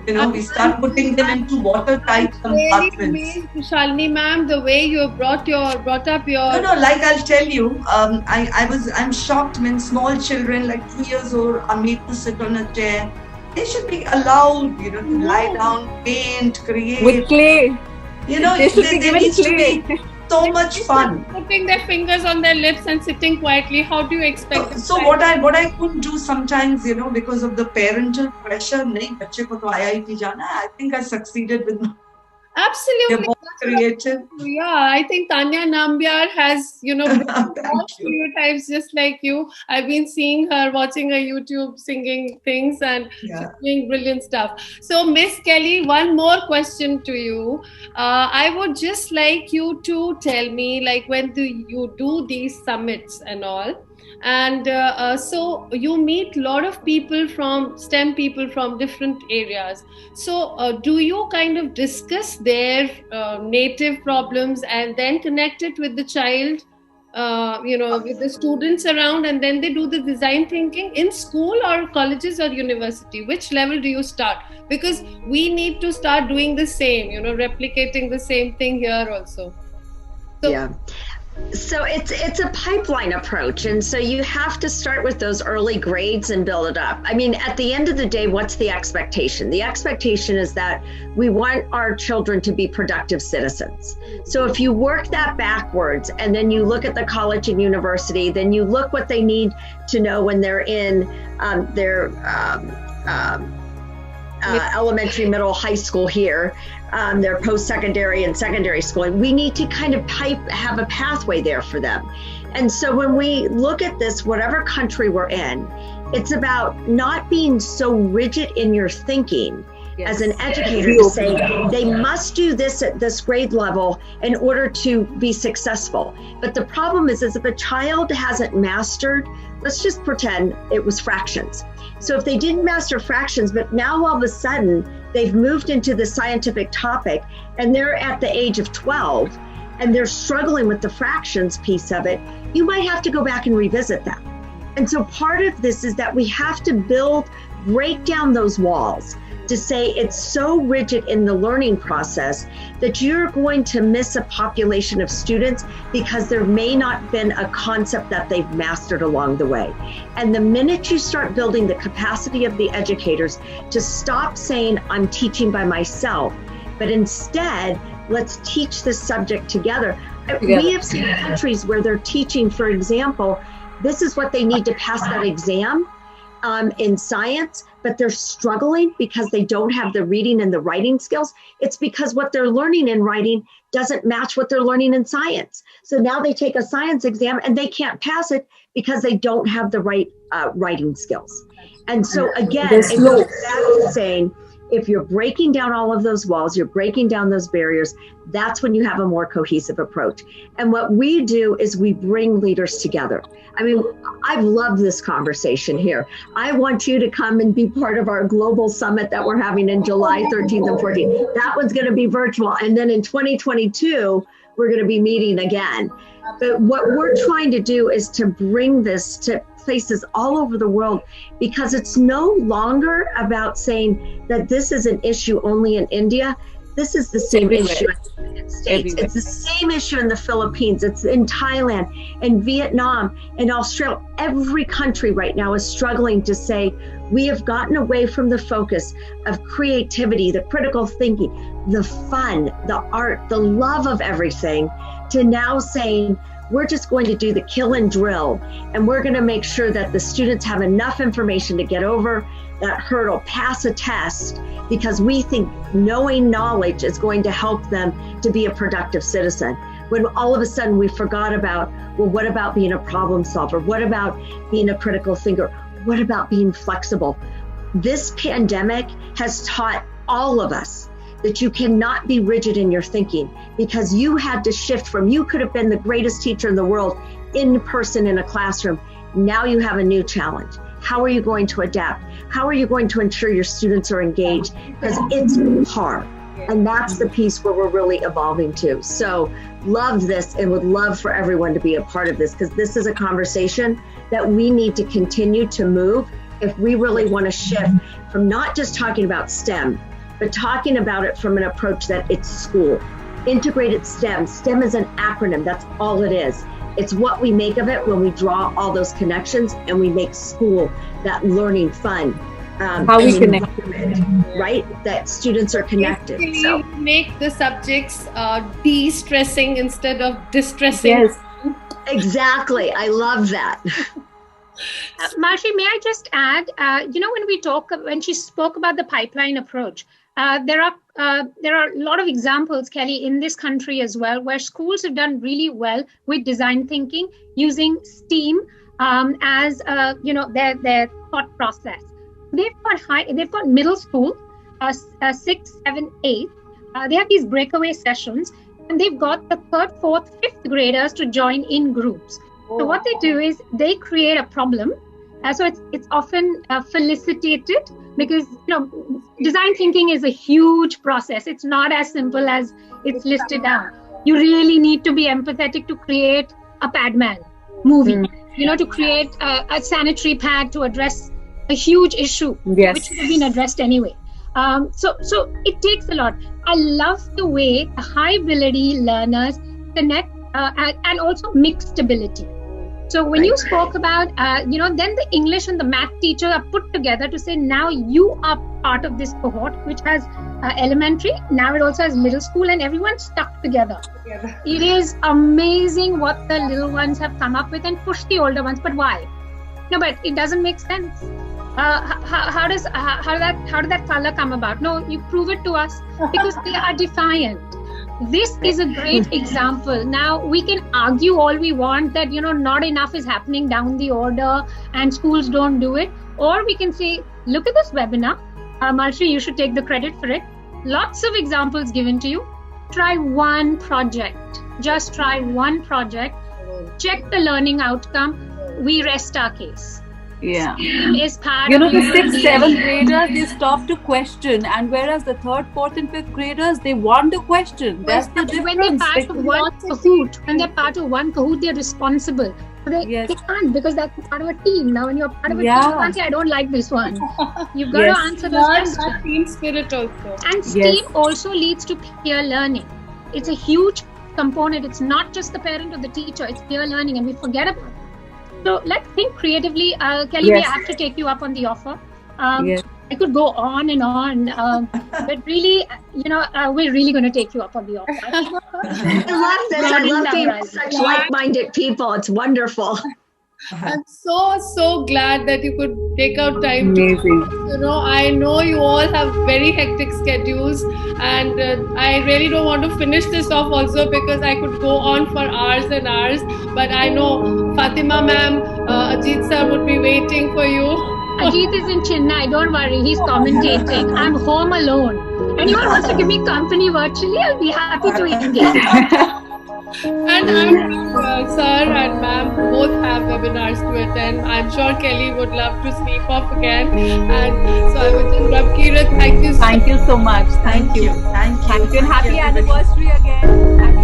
We start putting them into watertight compartments. Shalini ma'am, the way you brought up your... No, like I'll tell you, I'm shocked when small children like 2 years old are made to sit on a chair. They should be allowed, to lie down, paint, create. With clay. They should be given clay. So much fun. Putting their fingers on their lips and sitting quietly. How do you expect? So what I couldn't do sometimes, because of the parental pressure, nahi bachche ko to IIT jana. I think I succeeded with my... Absolutely. They're both creative. Yeah, I think Tanya Nambiar has, stereotypes just like you. I've been seeing her, watching her YouTube, singing things, and she's doing brilliant stuff. So, Miss Kelly, one more question to you. I would just like you to tell me, like, when do you do these summits and all? And so you meet a lot of people from STEM people from different areas. So do you kind of discuss their native problems and then connect it with the child, with the students around, and then they do the design thinking in school or colleges or university? Which level do you start? Because we need to start doing the same, replicating the same thing here also. So it's a pipeline approach. And so you have to start with those early grades and build it up. I mean, at the end of the day, what's the expectation? The expectation is that we want our children to be productive citizens. So if you work that backwards and then you look at the college and university, then you look what they need to know when they're in their elementary, middle, high school here, their post-secondary and secondary schooling. We need to kind of have a pathway there for them. And so when we look at this, whatever country we're in, it's about not being so rigid in your thinking as an educator to say they must do this at this grade level in order to be successful. But the problem is if a child hasn't mastered, let's just pretend it was fractions. So if they didn't master fractions, but now all of a sudden they've moved into the scientific topic and they're at the age of 12 and they're struggling with the fractions piece of it, you might have to go back and revisit that. And so part of this is that we have to break down those walls to say it's so rigid in the learning process that you're going to miss a population of students because there may not been a concept that they've mastered along the way. And the minute you start building the capacity of the educators to stop saying, I'm teaching by myself, but instead Let's teach this subject together. We have seen countries where they're teaching, for example, this is what they need to pass that exam in science, but they're struggling because they don't have the reading and the writing skills. It's because what they're learning in writing doesn't match what they're learning in science. So now they take a science exam and they can't pass it because they don't have the right writing skills. And so again, it goes back to saying, if you're breaking down all of those walls, you're breaking down those barriers, that's when you have a more cohesive approach. And what we do is we bring leaders together. I mean, I've loved this conversation here. I want you to come and be part of our global summit that we're having in July 13th and 14th. That one's going to be virtual. And then in 2022, we're going to be meeting again. But what we're trying to do is to bring this to places all over the world, because it's no longer about saying that this is an issue only in India. This is the same issue in the United States. It's the same issue in the Philippines. It's in Thailand and Vietnam and Australia. Every country right now is struggling to say, we have gotten away from the focus of creativity, the critical thinking, the fun, the art, the love of everything, to now saying, we're just going to do the kill and drill, and we're going to make sure that the students have enough information to get over that hurdle, pass a test, because we think knowing knowledge is going to help them to be a productive citizen. When all of a sudden we forgot about, well, what about being a problem solver? What about being a critical thinker? What about being flexible? This pandemic has taught all of us that you cannot be rigid in your thinking, because you had to shift from, you could have been the greatest teacher in the world in person in a classroom. Now you have a new challenge. How are you going to adapt? How are you going to ensure your students are engaged? Because it's hard. And that's the piece where we're really evolving to. So love this and would love for everyone to be a part of this, because this is a conversation that we need to continue to move if we really want to shift from not just talking about STEM, but talking about it from an approach that it's school. Integrated STEM. STEM is an acronym. That's all it is. It's what we make of it when we draw all those connections and we make school, that learning fun. How we connect, right? That students are connected. So make the subjects de-stressing instead of distressing. Yes, exactly. I love that. Marshi, may I just add, when she spoke about the pipeline approach, there are a lot of examples, Kelly, in this country as well, where schools have done really well with design thinking using STEAM as their thought process. They've got middle school, 6, 7, 8. They have these breakaway sessions, and they've got the 3rd, 4th, 5th graders to join in groups. So what they do is they create a problem. So it's often felicitated, because design thinking is a huge process. It's not as simple as it's listed down. You really need to be empathetic to create a Padman movie. To create a sanitary pad to address a huge issue, which should have been addressed anyway. So it takes a lot. I love the way the high ability learners connect and also mixed ability. So when you spoke about, then the English and the math teacher are put together to say, now you are part of this cohort, which has elementary, now it also has middle school, and everyone's stuck together. It is amazing what the little ones have come up with and push the older ones. But why? No, but it doesn't make sense. How did that color come about? No, you prove it to us, because they are defiant. This is a great example. Now, we can argue all we want that, not enough is happening down the order and schools don't do it. Or we can say, look at this webinar. Marshi, you should take the credit for it. Lots of examples given to you. Try one project. Just try one project. Check the learning outcome. We rest our case. Yeah. Is part the 6th, 7th graders, they stop to question, and whereas the 3rd, 4th, and 5th graders, they want to question. That's the difference. When they're part of one Kahoot, they're responsible. They can't, because that's part of a team. Now, when you're part of a team, you can't say, I don't like this one. You've got to answer those questions. That team spirit also. And STEAM also leads to peer learning. It's a huge component. It's not just the parent or the teacher, it's peer learning, and we forget about it. So let's think creatively. Kelly, we have to take you up on the offer. I could go on and on, but really, we're really going to take you up on the offer. I love this. I love being with such like-minded people. It's wonderful. I'm so glad that you could take out time Amazing. I know you all have very hectic schedules, and I really don't want to finish this off also because I could go on for hours and hours, but I know Fatima ma'am, Ajit sir would be waiting for you. Ajit is in Chennai, don't worry, he's commentating. I'm home alone. Anyone wants to give me company virtually, I'll be happy to engage. And I'm sir and ma'am both have webinars to attend. I'm sure Kelly would love to sneak off again. And so I would just love Kirat, thank you so much. Thank you. Thank you. And happy anniversary again.